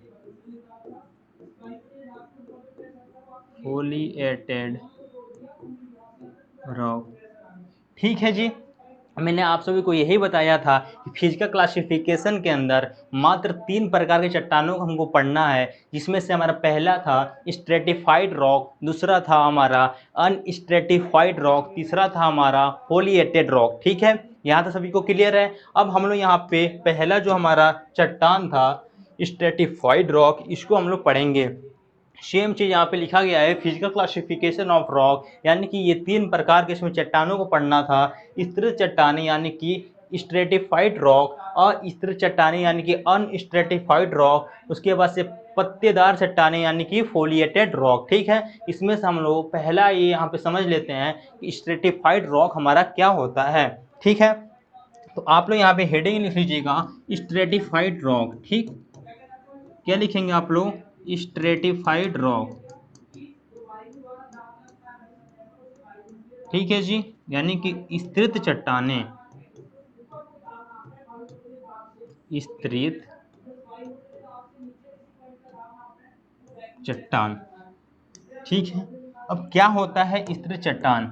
फोलिएटेड रॉक, ठीक है जी। मैंने आप सभी को यही बताया था कि फिजिकल क्लासिफिकेशन के अंदर मात्र तीन प्रकार के चट्टानों को हमको पढ़ना है, जिसमें से हमारा पहला था स्ट्रेटिफाइड रॉक, दूसरा था हमारा अनस्ट्रेटिफाइड रॉक, तीसरा था हमारा फोलिएटेड रॉक, ठीक है। यहाँ तक सभी को क्लियर है। अब हम लोग यहाँ पे पहला जो हमारा चट्टान था स्ट्रेटिफाइड रॉक, इसको हम लोग पढ़ेंगे। सेम चीज़ यहाँ पे लिखा गया है फिजिकल क्लासिफिकेशन ऑफ रॉक, यानी कि ये तीन प्रकार के इसमें चट्टानों को पढ़ना था। स्थिर चट्टानें यानी कि स्ट्रेटिफाइड रॉक, अस्थिर चट्टानें यानी कि अनस्ट्रेटिफाइड रॉक, उसके बाद से पत्तेदार चट्टानें यानी कि फोलिएटेड रॉक, ठीक है। इसमें से हम लोग पहला ये यहाँ पे समझ लेते हैं कि स्ट्रेटिफाइड रॉक हमारा क्या होता है, ठीक है। तो आप लोग यहाँ पे हेडिंग लिख लीजिएगा स्ट्रेटिफाइड रॉक, ठीक। क्या लिखेंगे आप लोग, स्ट्रेटिफाइड रॉक, ठीक है जी। यानी कि स्थिर चट्टानें, स्थिर चट्टान। ठीक है, अब क्या होता है स्तरित चट्टान?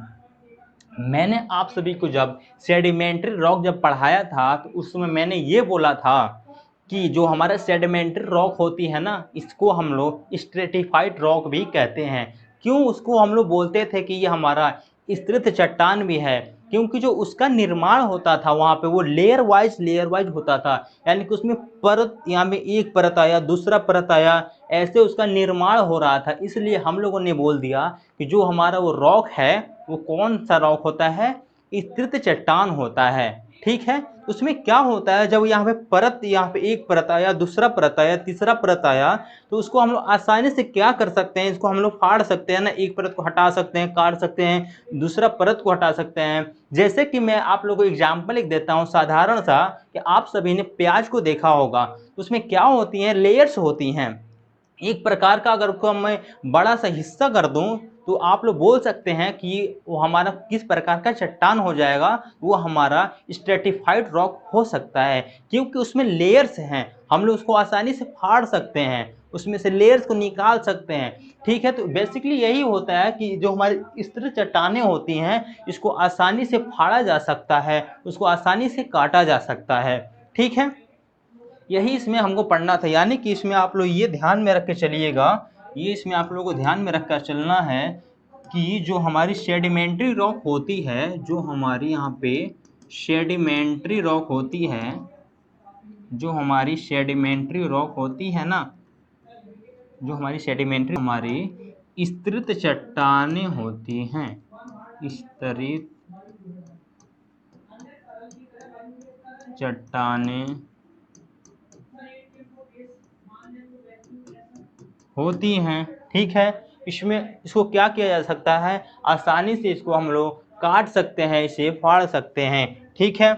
मैंने आप सभी को जब सेडिमेंट्री रॉक जब पढ़ाया था तो उस समय मैंने ये बोला था कि जो हमारा सेडिमेंट्री रॉक होती है ना, इसको हम लोग स्ट्रेटिफाइड रॉक भी कहते हैं। क्यों उसको हम लोग बोलते थे कि ये हमारा स्तरित चट्टान भी है? क्योंकि जो उसका निर्माण होता था वहाँ पे वो लेयर वाइज होता था, यानी कि उसमें परत, यहाँ में एक परत आया, दूसरा परत आया, ऐसे उसका निर्माण हो रहा था। इसलिए हम लोगों ने बोल दिया कि जो हमारा वो रॉक है वो कौन सा रॉक होता है? स्तरित चट्टान होता है। ठीक है, उसमें क्या होता है, जब यहाँ पे परत, यहाँ पे एक परत आया, दूसरा परत आया, तीसरा परत आया, तो उसको हम लोग आसानी से क्या कर सकते हैं, इसको हम लोग फाड़ सकते हैं ना, एक परत को हटा सकते हैं, काट सकते हैं, दूसरा परत को हटा सकते हैं। जैसे कि मैं आप लोगों को एग्जाम्पल एक देता हूँ साधारण सा, कि आप सभी ने प्याज को देखा होगा, उसमें क्या होती हैं, लेयर्स होती हैं। एक प्रकार का अगर उसको मैं बड़ा सा हिस्सा कर दूं तो आप लोग बोल सकते हैं कि वो हमारा किस प्रकार का चट्टान हो जाएगा, वो हमारा स्ट्रेटिफाइड रॉक हो सकता है। क्योंकि उसमें लेयर्स हैं, हम लोग उसको आसानी से फाड़ सकते हैं, उसमें से लेयर्स को निकाल सकते हैं। ठीक है, तो बेसिकली यही होता है कि जो हमारी स्तरित चट्टानें होती हैं, इसको आसानी से फाड़ा जा सकता है, उसको आसानी से काटा जा सकता है। ठीक है, यही इसमें हमको पढ़ना था, यानी कि इसमें आप लोग ये ध्यान में रख के चलिएगा, ये इसमें आप लोगों को ध्यान में रख कर चलना है कि जो हमारी सेडिमेंट्री रॉक होती है, जो हमारी यहाँ पे सेडिमेंट्री रॉक होती है, जो हमारी सेडिमेंट्री रॉक होती है ना, जो हमारी सेडिमेंट्री, हमारी स्तरित चट्टानें होती हैं, स्तरित चट्टानें होती हैं। ठीक है, इसमें इसको क्या किया जा सकता है, आसानी से इसको हम लोग काट सकते हैं, इसे फाड़ सकते हैं। ठीक है,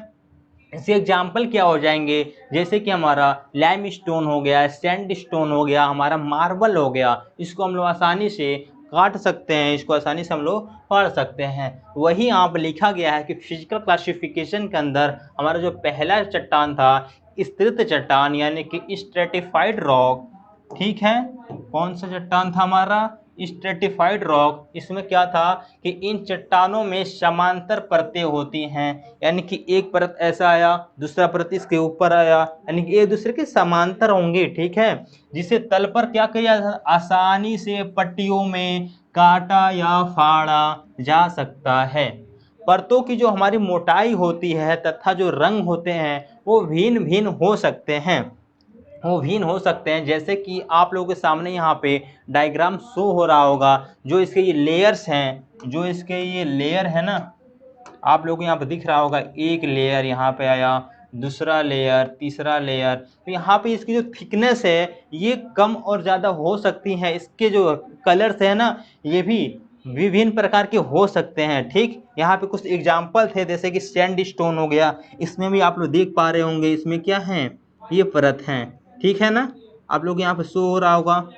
इसके एग्जाम्पल क्या हो जाएंगे, जैसे कि हमारा लाइम स्टोन हो गया, सैंड स्टोन हो गया, हमारा मार्बल हो गया, इसको हम लोग आसानी से काट सकते हैं, इसको आसानी से हम लोग फाड़ सकते हैं। वही यहाँ पर लिखा गया है कि फिजिकल क्लासिफिकेशन के अंदर हमारा जो पहला चट्टान था स्तरित चट्टान, यानी कि स्ट्रेटिफाइड रॉक। ठीक है, कौन सा चट्टान था हमारा? Stratified rock. इसमें क्या था कि इन चट्टानों में समांतर परतें होती हैं, यानी कि एक परत ऐसा आया, दूसरा परत इसके ऊपर आया, यानी कि एक दूसरे के समांतर होंगे। ठीक है, जिसे तल पर क्या किया आसानी से पट्टियों में काटा या फाड़ा जा सकता है। परतों की जो हमारी मोटाई होती है तथा जो रंग होते हैं वो भिन्न भिन्न हो सकते हैं, वो भिन्न हो सकते हैं। जैसे कि आप लोगों के सामने यहाँ पे डायग्राम शो हो रहा होगा, जो इसके ये लेयर्स हैं, जो इसके ये लेयर है ना, आप लोगों को यहाँ पे दिख रहा होगा, एक लेयर यहाँ पे आया, दूसरा लेयर, तीसरा लेयर। तो यहाँ पे इसकी जो थिकनेस है ये कम और ज़्यादा हो सकती है, इसके जो कलर्स है ना ये भी विभिन्न प्रकार के हो सकते हैं। ठीक, यहाँ पे कुछ एग्जाम्पल थे, जैसे कि सैंड स्टोन हो गया, इसमें भी आप लोग देख पा रहे होंगे, इसमें क्या है, ये परत है। ठीक है ना, आप लोग यहाँ पे शो हो रहा होगा।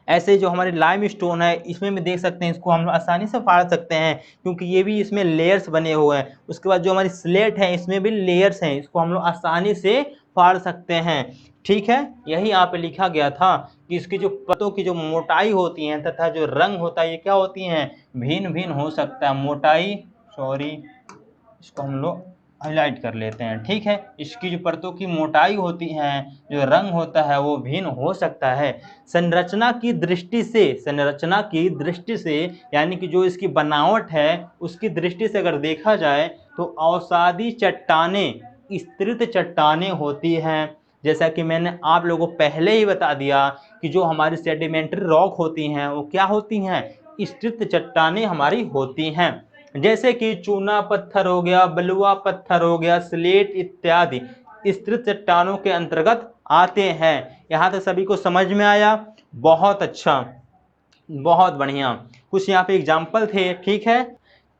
ऐसे जो हमारे लाइम स्टोन है, इसमें भी देख सकते हैं, इसको हम आसानी से फाड़ सकते हैं क्योंकि ये भी इसमें लेयर्स बने हुए हैं। उसके बाद जो हमारी स्लेट है इसमें भी लेयर्स हैं, इसको हम लोग आसानी से फाड़ सकते हैं। ठीक है, यही यहाँ पे लिखा गया था कि इसकी जो पत्तों की जो मोटाई होती है तथा जो रंग होता है ये क्या होती हैं, भिन्न भिन्न हो सकता है। मोटाई, सॉरी, इसको हम लोग हाईलाइट कर लेते हैं। ठीक है, इसकी जो परतों की मोटाई होती है, जो रंग होता है वो भिन्न हो सकता है। संरचना की दृष्टि से, संरचना की दृष्टि से, यानी कि जो इसकी बनावट है उसकी दृष्टि से अगर देखा जाए तो अवसादी चट्टानें स्तरित चट्टानें होती हैं। जैसा कि मैंने आप लोगों को पहले ही बता दिया कि जो हमारी सेडिमेंट्री रॉक होती हैं वो क्या होती हैं, स्तरित चट्टानें हमारी होती हैं। जैसे कि चूना पत्थर हो गया, बलुआ पत्थर हो गया, स्लेट इत्यादि स्तरित चट्टानों के अंतर्गत आते हैं। यहाँ तक सभी को समझ में आया? बहुत अच्छा, बहुत बढ़िया। कुछ यहाँ पे एग्जाम्पल थे। ठीक है,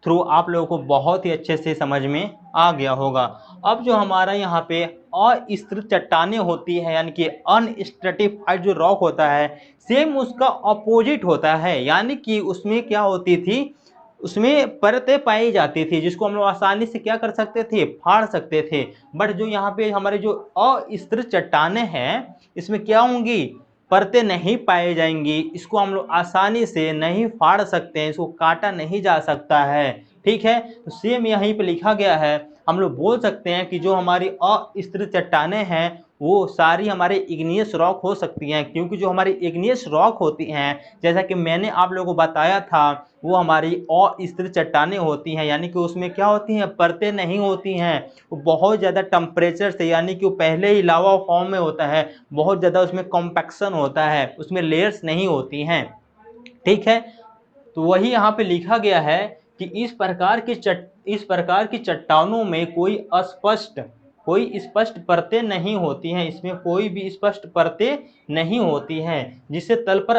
थ्रू आप लोगों को बहुत ही अच्छे से समझ में आ गया होगा। अब जो हमारा यहाँ पे अस्थिर चट्टानें होती है, यानी कि अनस्ट्रेटिफाइड जो रॉक होता है, सेम उसका अपोजिट होता है। यानी कि उसमें क्या होती थी, उसमें परतें पाई जाती थी जिसको हम लोग आसानी से क्या कर सकते थे, फाड़ सकते थे। बट जो यहाँ पे हमारे जो अस्थिर चट्टानें हैं इसमें क्या होंगी, परतें नहीं पाई जाएंगी, इसको हम लोग आसानी से नहीं फाड़ सकते हैं, इसको काटा नहीं जा सकता है। ठीक है, तो सेम यहीं पे लिखा गया है। हम लोग बोल सकते हैं कि जो हमारी अस्थिर चट्टानें हैं वो सारी हमारे इग्नियस रॉक हो सकती हैं, क्योंकि जो हमारी इग्नियस रॉक होती हैं, जैसा कि मैंने आप लोगों को बताया था, वो हमारी अस्थिर चट्टानें होती हैं, यानी कि उसमें क्या होती हैं, परतें नहीं होती हैं। वो बहुत ज़्यादा टेम्परेचर से, यानी कि वो पहले ही लावा फॉर्म में होता है, बहुत ज़्यादा उसमें कॉम्पैक्शन होता है, उसमें लेयर्स नहीं होती हैं। ठीक है, तो वही यहाँ पे लिखा गया है कि इस प्रकार की चट्टानों में कोई स्पष्ट परतें नहीं होती हैं, इसमें कोई भी स्पष्ट परतें नहीं होती हैं, जिसे तल पर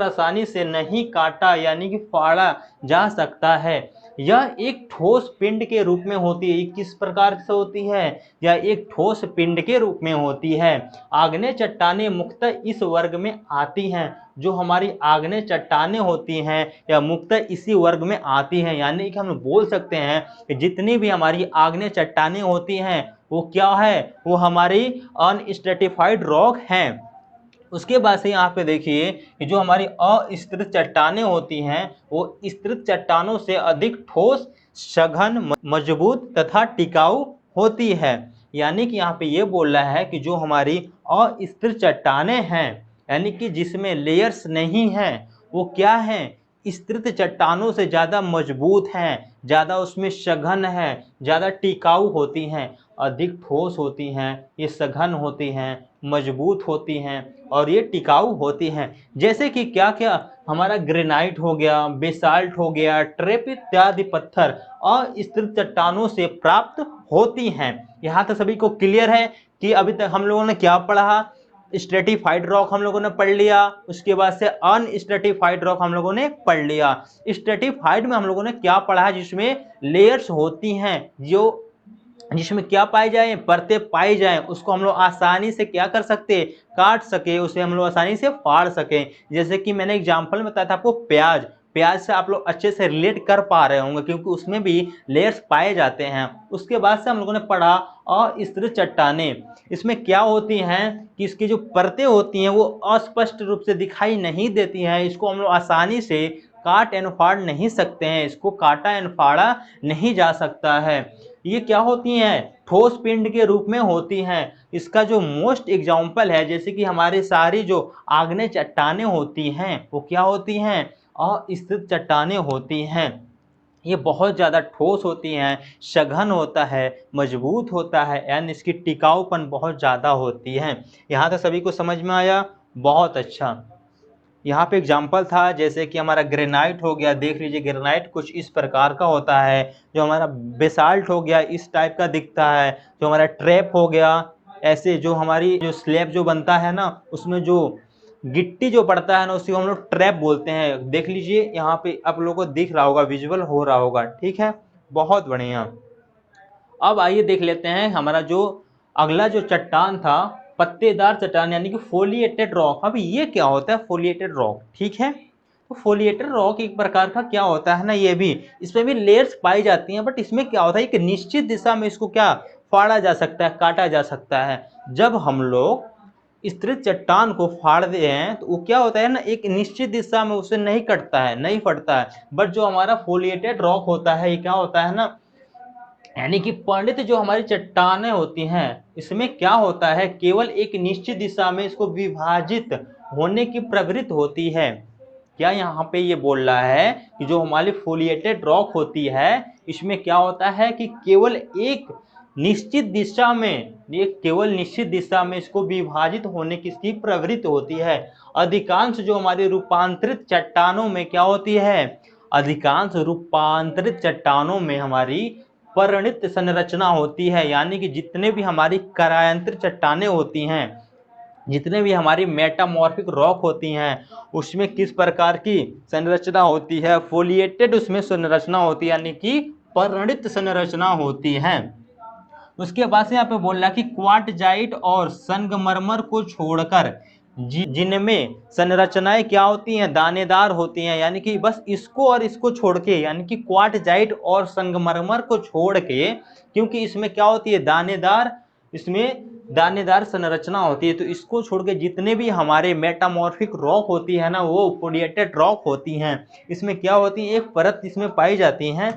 आसानी से नहीं काटा यानी कि फाड़ा जा सकता है। यह एक ठोस पिंड के रूप में होती है। किस प्रकार से होती है? यह एक ठोस पिंड के रूप में होती है। आग्नेय चट्टानें मुख्यतः इस वर्ग में आती हैं। जो हमारी आग्नेय चट्टानें होती हैं यह मुख्यतः इसी वर्ग में आती हैं, यानी कि हम बोल सकते हैं कि जितनी भी हमारी आग्नेय चट्टानें होती हैं वो क्या है, वो हमारी अनस्ट्रेटिफाइड रॉक हैं। उसके बाद से यहाँ पे देखिए कि जो हमारी अस्थिर चट्टानें होती हैं वो स्थिर चट्टानों से अधिक ठोस, सघन, मजबूत तथा टिकाऊ होती है। यानी कि यहाँ पे ये बोल रहा है कि जो हमारी अस्थिर चट्टानें हैं, यानी कि जिसमें लेयर्स नहीं हैं, वो क्या हैं, स्थिर चट्टानों से ज़्यादा मजबूत हैं, ज़्यादा उसमें सघन है, ज़्यादा टिकाऊ होती हैं, अधिक ठोस होती हैं, ये सघन होती हैं, मजबूत होती हैं और ये टिकाऊ होती हैं। जैसे कि क्या क्या, हमारा ग्रेनाइट हो गया, बेसाल्ट हो गया, ट्रेप इत्यादि पत्थर अस्थिर चट्टानों से प्राप्त होती हैं। यहाँ तक सभी को क्लियर है कि अभी तक हम लोगों ने क्या पढ़ा? स्ट्रेटिफाइड रॉक हम लोगों ने पढ़ लिया, उसके बाद से अनस्ट्रेटिफाइड रॉक हम लोगों ने पढ़ लिया। स्ट्रेटिफाइड में हम लोगों ने क्या पढ़ा? जिसमें लेयर्स होती हैं, जिसमें क्या पाई जाए, परतें पाई जाए, उसको हम लोग आसानी से क्या कर सकते, काट सके, उसे हम लोग आसानी से फाड़ सके। जैसे कि मैंने एग्जांपल में बताया था आपको, प्याज से आप लोग अच्छे से रिलेट कर पा रहे होंगे, क्योंकि उसमें भी लेयर्स पाए जाते हैं। उसके बाद से हम लोगों ने पढ़ा अस्थिर चट्टानें। इसमें क्या होती हैं कि इसकी जो परतें होती हैं वो अस्पष्ट रूप से दिखाई नहीं देती हैं, इसको हम लोग आसानी से काट एंड फाड़ नहीं सकते हैं, इसको काटा एंड फाड़ा नहीं जा सकता है। ये क्या होती हैं? ठोस पिंड के रूप में होती हैं। इसका जो मोस्ट एग्जाम्पल है, जैसे कि हमारी सारी जो आग्नेय चट्टानें होती हैं वो क्या होती हैं? अस्थिर चट्टानें होती हैं। ये बहुत ज़्यादा ठोस होती हैं, सघन होता है, मजबूत होता है, यानी इसकी टिकाऊपन बहुत ज़्यादा होती है। यहाँ तक सभी को समझ में आया? बहुत अच्छा। यहाँ पे एग्जाम्पल था, जैसे कि हमारा ग्रेनाइट हो गया, देख लीजिए ग्रेनाइट कुछ इस प्रकार का होता है। जो हमारा बेसाल्ट हो गया इस टाइप का दिखता है। जो हमारा ट्रैप हो गया, ऐसे जो हमारी जो स्लैब जो बनता है ना, उसमें जो गिट्टी जो पड़ता है ना, उसी को हम लोग ट्रैप बोलते हैं। देख लीजिए यहाँ पे आप लोगों को दिख रहा होगा, विजुअल हो रहा होगा। ठीक है, बहुत बढ़िया। अब आइए देख लेते हैं हमारा जो अगला जो चट्टान था, पत्तेदार चट्टान यानी कि फोलिएटेड रॉक। अब ये क्या होता है फोलिएटेड रॉक? ठीक है, तो फोलिएटेड रॉक एक प्रकार का क्या होता है ना, ये भी इसमें भी लेयर्स पाई जाती हैं, बट इसमें क्या होता है, एक निश्चित दिशा में इसको क्या फाड़ा जा सकता है, काटा जा सकता है। जब हम लोग स्थिर चट्टान को फाड़ते हैं तो वो क्या होता है ना, एक निश्चित दिशा में उसे नहीं कटता है, नहीं फटता है। बट जो हमारा फोलिएटेड रॉक होता है, ये क्या होता है ना, यानी कि पंडित जो हमारी चट्टानें होती हैं, इसमें क्या होता है, केवल एक निश्चित दिशा में इसको विभाजित होने की प्रवृत्ति होती है। क्या यहाँ पे ये बोल रहा है कि जो हमारी फोलिएटेड रॉक होती है, इसमें क्या होता है कि केवल निश्चित दिशा में केवल निश्चित दिशा में इसको विभाजित होने की इसकी प्रवृत्ति होती है। अधिकांश जो हमारी रूपांतरित चट्टानों में क्या होती है, अधिकांश रूपांतरित चट्टानों में हमारी परिणत संरचना होती है। यानी कि जितने भी हमारी कारांतरित चट्टानें होती हैं, जितने भी हमारी मेटामॉर्फिक रॉक होती हैं, उसमें किस प्रकार की संरचना होती है, फोलिएटेड उसमें संरचना होती है, यानी कि परिणत संरचना होती है। उसके बाद से यहाँ पे बोल रहा है कि क्वार्टजाइट और संगमरमर को छोड़कर जिनमें संरचनाएं क्या होती हैं, दानेदार होती हैं। यानी कि बस इसको और इसको छोड़ के, यानी कि क्वार्टजाइट और संगमरमर को छोड़ के, क्योंकि इसमें क्या होती है, दानेदार इसमें दानेदार संरचना होती है। तो इसको छोड़ के जितने भी हमारे मेटामॉर्फिक रॉक होती है ना, वो पोडिएटेड रॉक होती हैं। इसमें क्या होती है, एक परत इसमें पाई जाती है,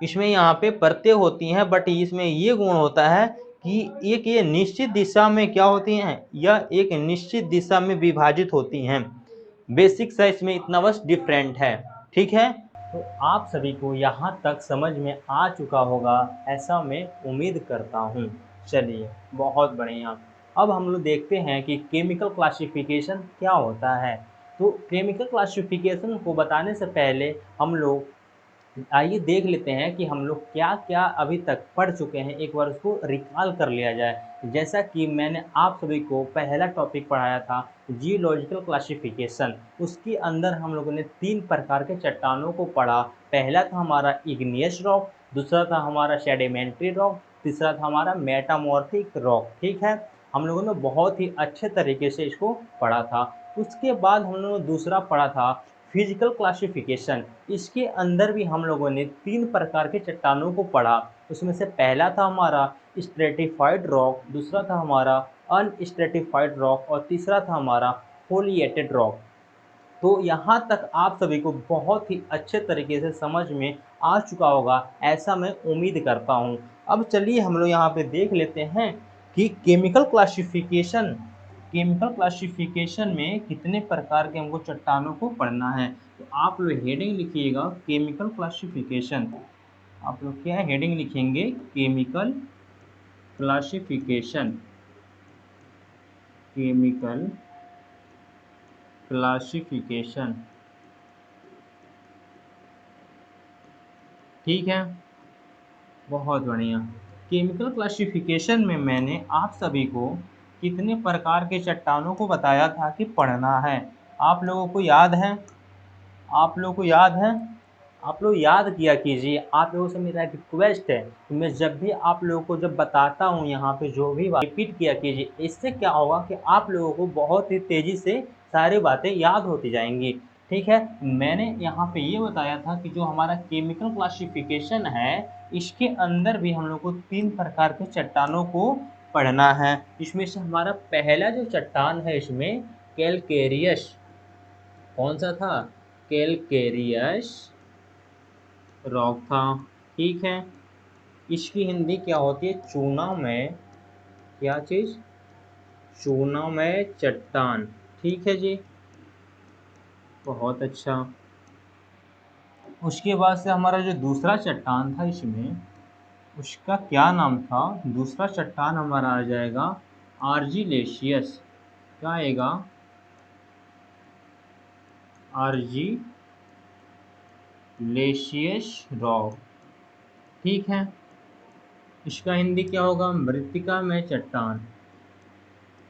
इसमें यहाँ पे परतें होती हैं, बट इसमें ये गुण होता है कि एक ये निश्चित दिशा में क्या होती हैं, यह एक निश्चित दिशा में विभाजित होती हैं। बेसिक सा इसमें इतना बस डिफरेंट है। ठीक है, तो आप सभी को यहाँ तक समझ में आ चुका होगा, ऐसा मैं उम्मीद करता हूँ। चलिए, बहुत बढ़िया। अब हम लोग देखते हैं कि केमिकल क्लासिफिकेशन क्या होता है। तो केमिकल क्लासिफिकेशन को बताने से पहले हम लोग आइए देख लेते हैं कि हम लोग क्या क्या अभी तक पढ़ चुके हैं, एक बार उसको रिकॉल कर लिया जाए। जैसा कि मैंने आप सभी को पहला टॉपिक पढ़ाया था जियोलॉजिकल क्लासिफिकेशन, उसके अंदर हम लोगों ने 3 प्रकार के चट्टानों को पढ़ा। पहला था हमारा इग्नियस रॉक, दूसरा था हमारा सेडिमेंट्री रॉक, तीसरा था हमारा मेटामॉर्फिक रॉक। ठीक है, हम लोगों ने बहुत ही अच्छे तरीके से इसको पढ़ा था। उसके बाद हम लोगों ने दूसरा पढ़ा था फिजिकल क्लासिफिकेशन। इसके अंदर भी हम लोगों ने 3 प्रकार के चट्टानों को पढ़ा। उसमें से पहला था हमारा स्ट्रेटिफाइड रॉक, दूसरा था हमारा अनस्ट्रेटिफाइड रॉक और तीसरा था हमारा फोलिएटेड रॉक। तो यहाँ तक आप सभी को बहुत ही अच्छे तरीके से समझ में आ चुका होगा, ऐसा मैं उम्मीद करता हूँ। अब चलिए हम लोग यहाँ पे देख लेते हैं कि केमिकल क्लासिफिकेशन में कितने प्रकार के हमको चट्टानों को पढ़ना है। तो आप लोग हेडिंग लिखिएगा केमिकल क्लासिफिकेशन। आप लोग क्या हेडिंग लिखेंगे, केमिकल क्लासिफिकेशन। केमिकल क्लासिफिकेशन, ठीक है, बहुत बढ़िया। केमिकल क्लासिफिकेशन में मैंने आप सभी को कितने प्रकार के चट्टानों को बताया था कि पढ़ना है। आप लोगों को याद है? आप लोगों को याद है? आप लोग याद किया कीजिए। आप लोगों से मेरा रिक्वेस्ट है कि मैं जब भी आप लोगों को जब बताता हूँ यहाँ पे जो भी बात रिपीट किया कीजिए। इससे क्या होगा कि आप लोगों को बहुत ही तेज़ी से सारी बातें याद होती जाएंगी। ठीक है, मैंने यहाँ पे ये बताया था कि जो हमारा केमिकल क्लासिफिकेशन है, इसके अंदर भी हम लोग को 3 प्रकार के चट्टानों को पढ़ना है। इसमें से हमारा पहला जो चट्टान है इसमें कैलकेरियस, कौन सा था, कैलकेरियस रॉक था। ठीक है, इसकी हिंदी क्या होती है, चूनामय, क्या चीज़, चूनामय चट्टान। ठीक है जी, बहुत अच्छा। उसके बाद से हमारा जो दूसरा चट्टान था इसमें, उसका क्या नाम था, दूसरा चट्टान हमारा आ जाएगा आर्जिलेशियस। क्या आएगा, आर्जिलेशियस रॉक। ठीक है, इसका हिंदी क्या होगा, मृत्तिका में चट्टान,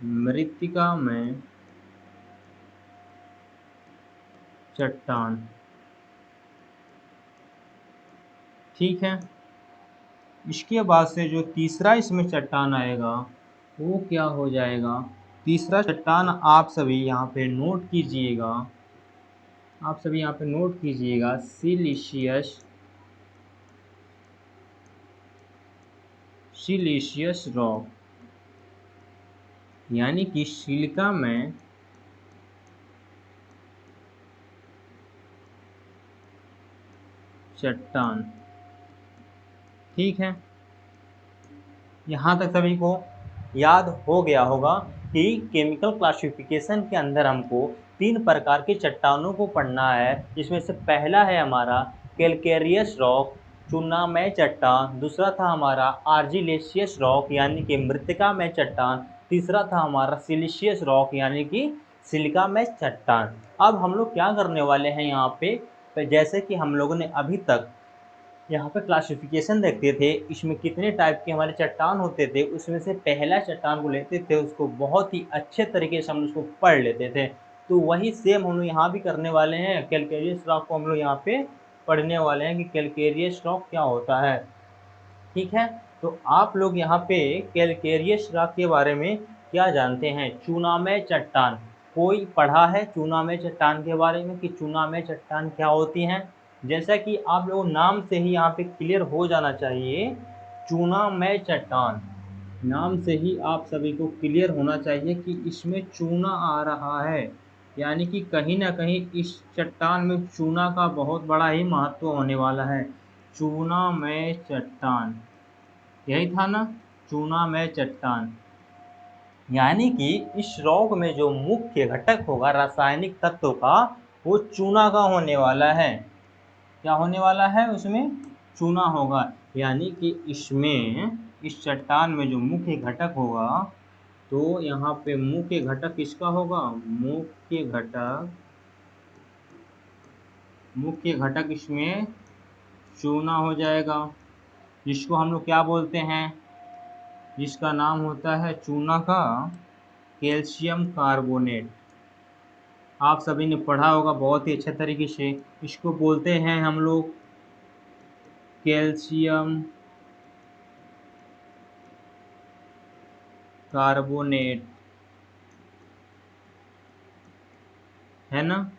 मृत्तिका में चट्टान। ठीक है, इसके बाद से जो तीसरा इसमें चट्टान आएगा वो क्या हो जाएगा, तीसरा चट्टान आप सभी यहाँ पे नोट कीजिएगा, आप सभी यहाँ पे नोट कीजिएगा, सिलिशियस, सिलिशियस रॉक, यानी कि सिलिका में चट्टान। ठीक है, यहाँ तक सभी को याद हो गया होगा कि केमिकल क्लासिफिकेशन के अंदर हमको 3 प्रकार के चट्टानों को पढ़ना है, जिसमें से पहला है हमारा कैलकेरियस रॉक, चूनामय चट्टान, दूसरा था हमारा आर्जिलेशियस रॉक यानी कि मृत्तिकामय चट्टान, तीसरा था हमारा सिलिशियस रॉक यानी कि सिलिकामय चट्टान। अब हम लोग क्या करने वाले हैं यहाँ पे, तो जैसे कि हम लोगों ने अभी तक यहाँ पे क्लासिफिकेशन देखते थे, इसमें कितने टाइप के हमारे चट्टान होते थे, उसमें से पहला चट्टान को लेते थे, उसको बहुत ही अच्छे तरीके से हम उसको पढ़ लेते थे। तो वही सेम हम लोग यहाँ भी करने वाले हैं। कैलकेरियस रॉक को हम लोग यहाँ पे पढ़ने वाले हैं कि कैलकेरियस रॉक क्या होता है। ठीक है, तो आप लोग यहाँ पे कैलकेरियस रॉक के बारे में क्या जानते हैं, चूनामय चट्टान, कोई पढ़ा है चूनामय चट्टान के बारे में कि चूनामय चट्टान क्या होती हैं? जैसा कि आप लोगों नाम से ही यहाँ पे क्लियर हो जाना चाहिए, चूनामय चट्टान, नाम से ही आप सभी को क्लियर होना चाहिए कि इसमें चूना आ रहा है, यानी कि कहीं ना कहीं इस चट्टान में चूना का बहुत बड़ा ही महत्व होने वाला है। चूना में चट्टान, यही था ना, चूना में चट्टान। यानी कि इस रॉक में जो मुख्य घटक होगा रासायनिक तत्व का, वो चूना का होने वाला है। क्या होने वाला है उसमें? चूना होगा। यानी कि इसमें, इस चट्टान में जो मुख्य घटक होगा, तो यहाँ पे मुख्य घटक किसका होगा? मुख्य घटक इसमें चूना हो जाएगा, जिसको हम लोग क्या बोलते हैं? जिसका नाम होता है चूना का कैल्शियम कार्बोनेट। आप सभी ने पढ़ा होगा बहुत ही अच्छे तरीके से। इसको बोलते हैं हम लोग कैल्शियम कार्बोनेट, है ना।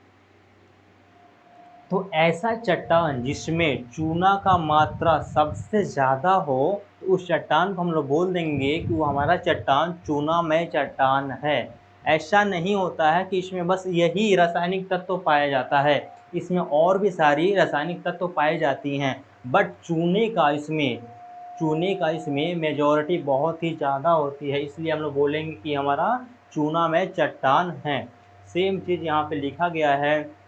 तो ऐसा चट्टान जिसमें चूना का मात्रा सबसे ज़्यादा हो, तो उस चट्टान को हम लोग बोल देंगे कि वो हमारा चट्टान चूनामय चट्टान है। ऐसा नहीं होता है कि इसमें बस यही रासायनिक तत्व पाया जाता है, इसमें और भी सारी रासायनिक तत्व पाई जाती हैं, बट चूने का इसमें मेजॉरिटी बहुत ही ज़्यादा होती है, इसलिए हम लोग बोलेंगे कि हमारा चूनामय चट्टान है। सेम चीज़ यहाँ पे लिखा गया है।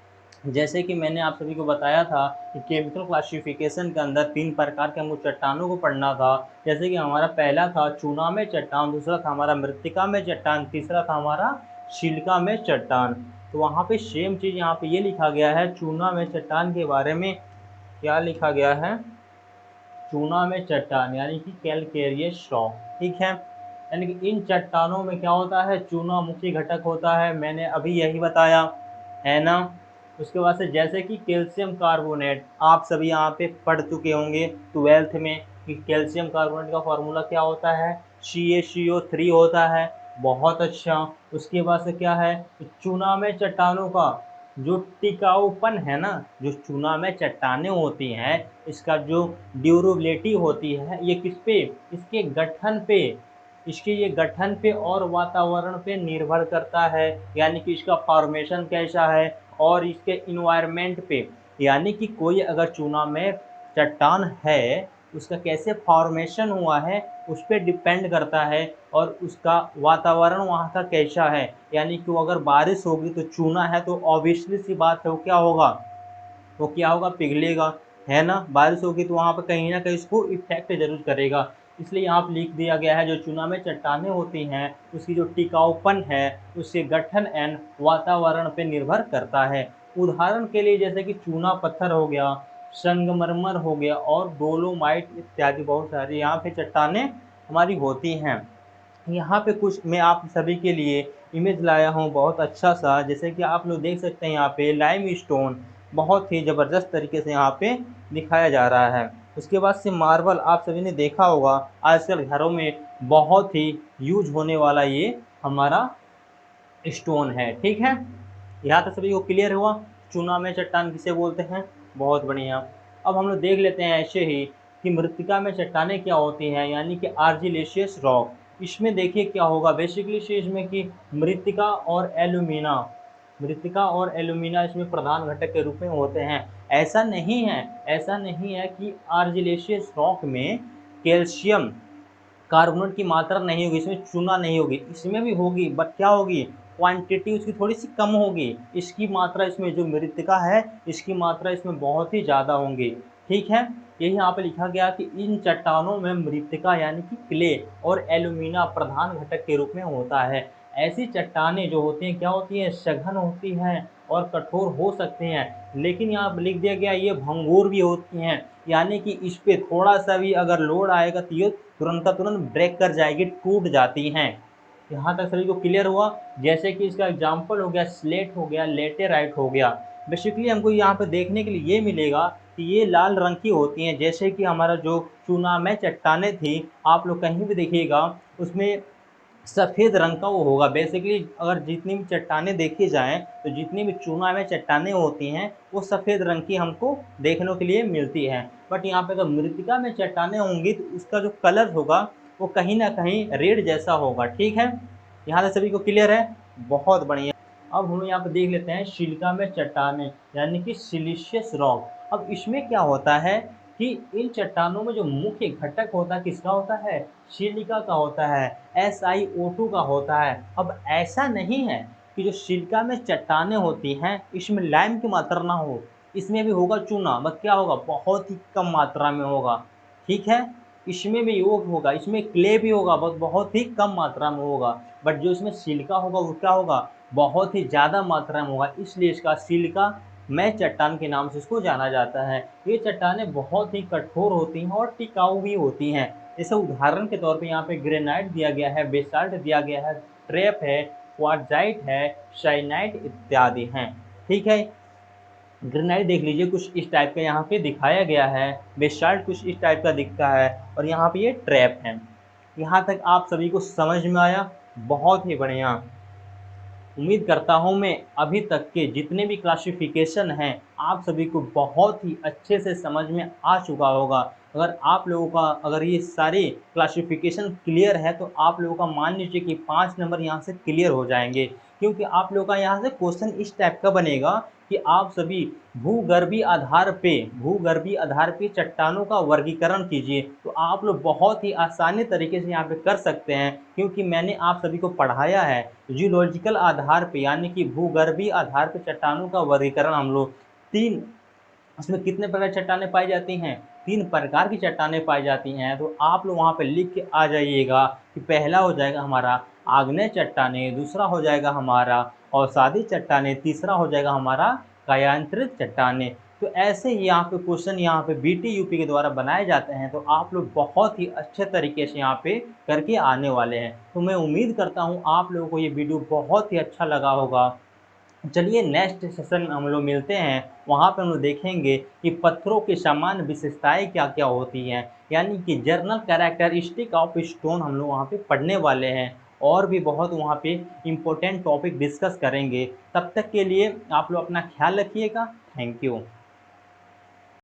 जैसे कि मैंने आप सभी को बताया था कि केमिकल क्लासिफिकेशन के अंदर 3 प्रकार के हमको चट्टानों को पढ़ना था। जैसे कि हमारा पहला था चूना में चट्टान, दूसरा था हमारा मृत्तिका में चट्टान, तीसरा था हमारा सिलिका में चट्टान। तो वहाँ पे सेम चीज़ यहाँ पे ये लिखा गया है चूना में चट्टान के बारे में। क्या लिखा गया है? चूना में चट्टान यानी कि कैलकेरियस रॉक, ठीक है। यानी कि इन चट्टानों में क्या होता है? चूना मुख्य घटक होता है, मैंने अभी यही बताया, है ना। उसके बाद से जैसे कि कैल्शियम कार्बोनेट, आप सभी यहाँ पे पढ़ चुके होंगे 12th में कि कैल्शियम कार्बोनेट का फॉर्मूला क्या होता है? CaCO3 होता है। बहुत अच्छा। उसके बाद से क्या है? चूना में चट्टानों का जो टिकाऊपन है ना, जो चूना में चट्टानें होती हैं, इसका जो ड्यूरेबिलिटी होती है, ये किस पे? इसके गठन पे, इसके ये गठन पे और वातावरण पे निर्भर करता है। यानी कि इसका फॉर्मेशन कैसा है और इसके इन्वायरमेंट पे, यानी कि कोई अगर चूना में चट्टान है, उसका कैसे फॉर्मेशन हुआ है उस पर डिपेंड करता है, और उसका वातावरण वहाँ का कैसा है। यानी कि वो अगर बारिश होगी तो चूना है तो ऑब्वियसली सी बात है वो क्या होगा? वो क्या होगा? पिघलेगा, है ना। बारिश होगी तो वहाँ पर कहीं ना कहीं इसको इफेक्ट जरूर करेगा। इसलिए यहाँ पर लिख दिया गया है जो चूना में चट्टानें होती हैं उसकी जो टिकाऊपन है उसके गठन एंड वातावरण पर निर्भर करता है। उदाहरण के लिए जैसे कि चूना पत्थर हो गया, संगमरमर हो गया और डोलोमाइट इत्यादि बहुत सारी यहाँ पे चट्टानें हमारी होती हैं। यहाँ पे कुछ मैं आप सभी के लिए इमेज लाया हूँ बहुत अच्छा सा, जैसे कि आप लोग देख सकते हैं यहाँ पे लाइम स्टोन बहुत ही ज़बरदस्त तरीके से यहाँ पे दिखाया जा रहा है। उसके बाद से मार्बल, आप सभी ने देखा होगा आजकल घरों में बहुत ही यूज होने वाला ये हमारा स्टोन है, ठीक है। यहाँ तक सभी को क्लियर हुआ चूना में चट्टान किसे बोलते हैं? बहुत बढ़िया। अब हम लोग देख लेते हैं ऐसे ही कि मृत्तिका में चट्टानें क्या होती हैं, यानी कि आर्जिलेशियस रॉक। इसमें देखिए क्या होगा बेसिकली से इसमें कि मृत्तिका और एल्यूमिना इसमें प्रधान घटक के रूप में होते हैं। ऐसा नहीं है कि आर्जिलेशियस रॉक में कैल्शियम कार्बोनेट की मात्रा नहीं होगी, इसमें चूना नहीं होगी, इसमें भी होगी, बट क्या होगी? क्वांटिटी उसकी थोड़ी सी कम होगी। इसकी मात्रा, इसमें जो मृत्तिका है इसकी मात्रा इसमें बहुत ही ज़्यादा होंगी, ठीक है। यही यहाँ पे लिखा गया कि इन चट्टानों में मृत्तिका यानी कि क्ले और एल्यूमिना प्रधान घटक के रूप में होता है। ऐसी चट्टानें जो होती हैं क्या होती हैं? सघन होती हैं और कठोर हो सकते हैं, लेकिन यहाँ पर लिख दिया गया ये भंगुर भी होती हैं। यानी कि इस पे थोड़ा सा भी अगर लोड आएगा तो ये तुरंत का तुरंत ब्रेक कर जाएगी, टूट जाती हैं। यहाँ तक सभी को क्लियर हुआ? जैसे कि इसका एग्जाम्पल हो गया स्लेट हो गया, लेटेराइट हो गया। बेसिकली हमको यहाँ पे देखने के लिए ये मिलेगा कि ये लाल रंग की होती हैं, जैसे कि हमारा जो चूना में चट्टानें थी, आप लोग कहीं भी देखिएगा उसमें सफ़ेद रंग का वो होगा। बेसिकली अगर जितनी भी चट्टानें देखी जाएँ तो जितनी भी चूना में चट्टानें होती हैं वो सफ़ेद रंग की हमको देखने के लिए मिलती हैं। बट यहाँ पे अगर मृत्तिका में चट्टानें होंगी तो उसका जो कलर होगा वो कहीं ना कहीं रेड जैसा होगा। ठीक है, यहाँ से सभी को क्लियर है? बहुत बढ़िया। अब हम यहाँ पे देख लेते हैं सिलिका में चट्टानें, यानी कि सिलिशियस रॉक। अब इसमें क्या होता है कि इन चट्टानों में जो मुख्य घटक होता है किसका होता है? सिलिका का होता है, SiO2 का होता है। अब ऐसा नहीं है कि जो सिलिका में चट्टानें होती हैं इसमें लाइम की मात्रा ना हो, इसमें भी होगा चूना, बस क्या होगा, बहुत ही कम मात्रा में होगा। ठीक है, इसमें भी योग होगा, इसमें क्ले भी होगा, बस बहुत ही कम मात्रा में होगा। बट जो इसमें सिलिका होगा वो क्या होगा, बहुत ही ज़्यादा मात्रा में होगा, इसलिए इसका सिलिका मैं चट्टान के नाम से इसको जाना जाता है। ये चट्टानें बहुत ही कठोर होती हैं और टिकाऊ भी होती हैं। जैसे उदाहरण के तौर पे यहाँ पे ग्रेनाइट दिया गया है, बेसाल्ट दिया गया है, ट्रैप है, क्वार्टजाइट है, साइनाइट इत्यादि हैं। ठीक है, ग्रेनाइट देख लीजिए कुछ इस टाइप का यहाँ पे दिखाया गया है, बेसाल्ट कुछ इस टाइप का दिखता है, और यहाँ पे ये ट्रैप है। यहाँ तक आप सभी को समझ में आया? बहुत ही बढ़िया। उम्मीद करता हूँ मैं अभी तक के जितने भी क्लासिफिकेशन हैं आप सभी को बहुत ही अच्छे से समझ में आ चुका होगा। अगर आप लोगों का अगर ये सारे क्लासिफिकेशन क्लियर है तो आप लोगों का मान लीजिए कि 5 नंबर यहाँ से क्लियर हो जाएंगे, क्योंकि आप लोगों का यहाँ से क्वेश्चन इस टाइप का बनेगा कि आप सभी भूगर्भीय आधार पे चट्टानों का वर्गीकरण कीजिए। तो आप लोग बहुत ही आसानी तरीके से यहाँ पे कर सकते हैं, क्योंकि मैंने आप सभी को पढ़ाया है जियोलॉजिकल आधार पे, यानी कि भूगर्भीय आधार पे चट्टानों का वर्गीकरण हम लोग तीन, उसमें कितने प्रकार की चट्टानें पाई जाती हैं? 3 प्रकार की चट्टानें पाई जाती हैं। तो आप लोग वहाँ पे लिख के आ जाइएगा कि पहला हो जाएगा हमारा आग्नेय चट्टानें, दूसरा हो जाएगा हमारा अवसादी चट्टानें, तीसरा हो जाएगा हमारा कायांतरित चट्टानें। तो ऐसे ही यहाँ पे क्वेश्चन यहाँ पे BT UP के द्वारा बनाए जाते हैं, तो आप लोग बहुत ही अच्छे तरीके से यहाँ पे करके आने वाले हैं। तो मैं उम्मीद करता हूँ आप लोगों को ये वीडियो बहुत ही अच्छा लगा होगा। चलिए नेक्स्ट सेशन में हम लोग मिलते हैं, वहाँ पे हम लोग देखेंगे कि पत्थरों की सामान्य विशेषताएं क्या क्या होती हैं, यानी कि जर्नल कैरेक्टरिस्टिक ऑफ स्टोन हम लोग वहाँ पे पढ़ने वाले हैं, और भी बहुत वहाँ पे इम्पोर्टेंट टॉपिक डिस्कस करेंगे। तब तक के लिए आप लोग अपना ख्याल रखिएगा। Thank you.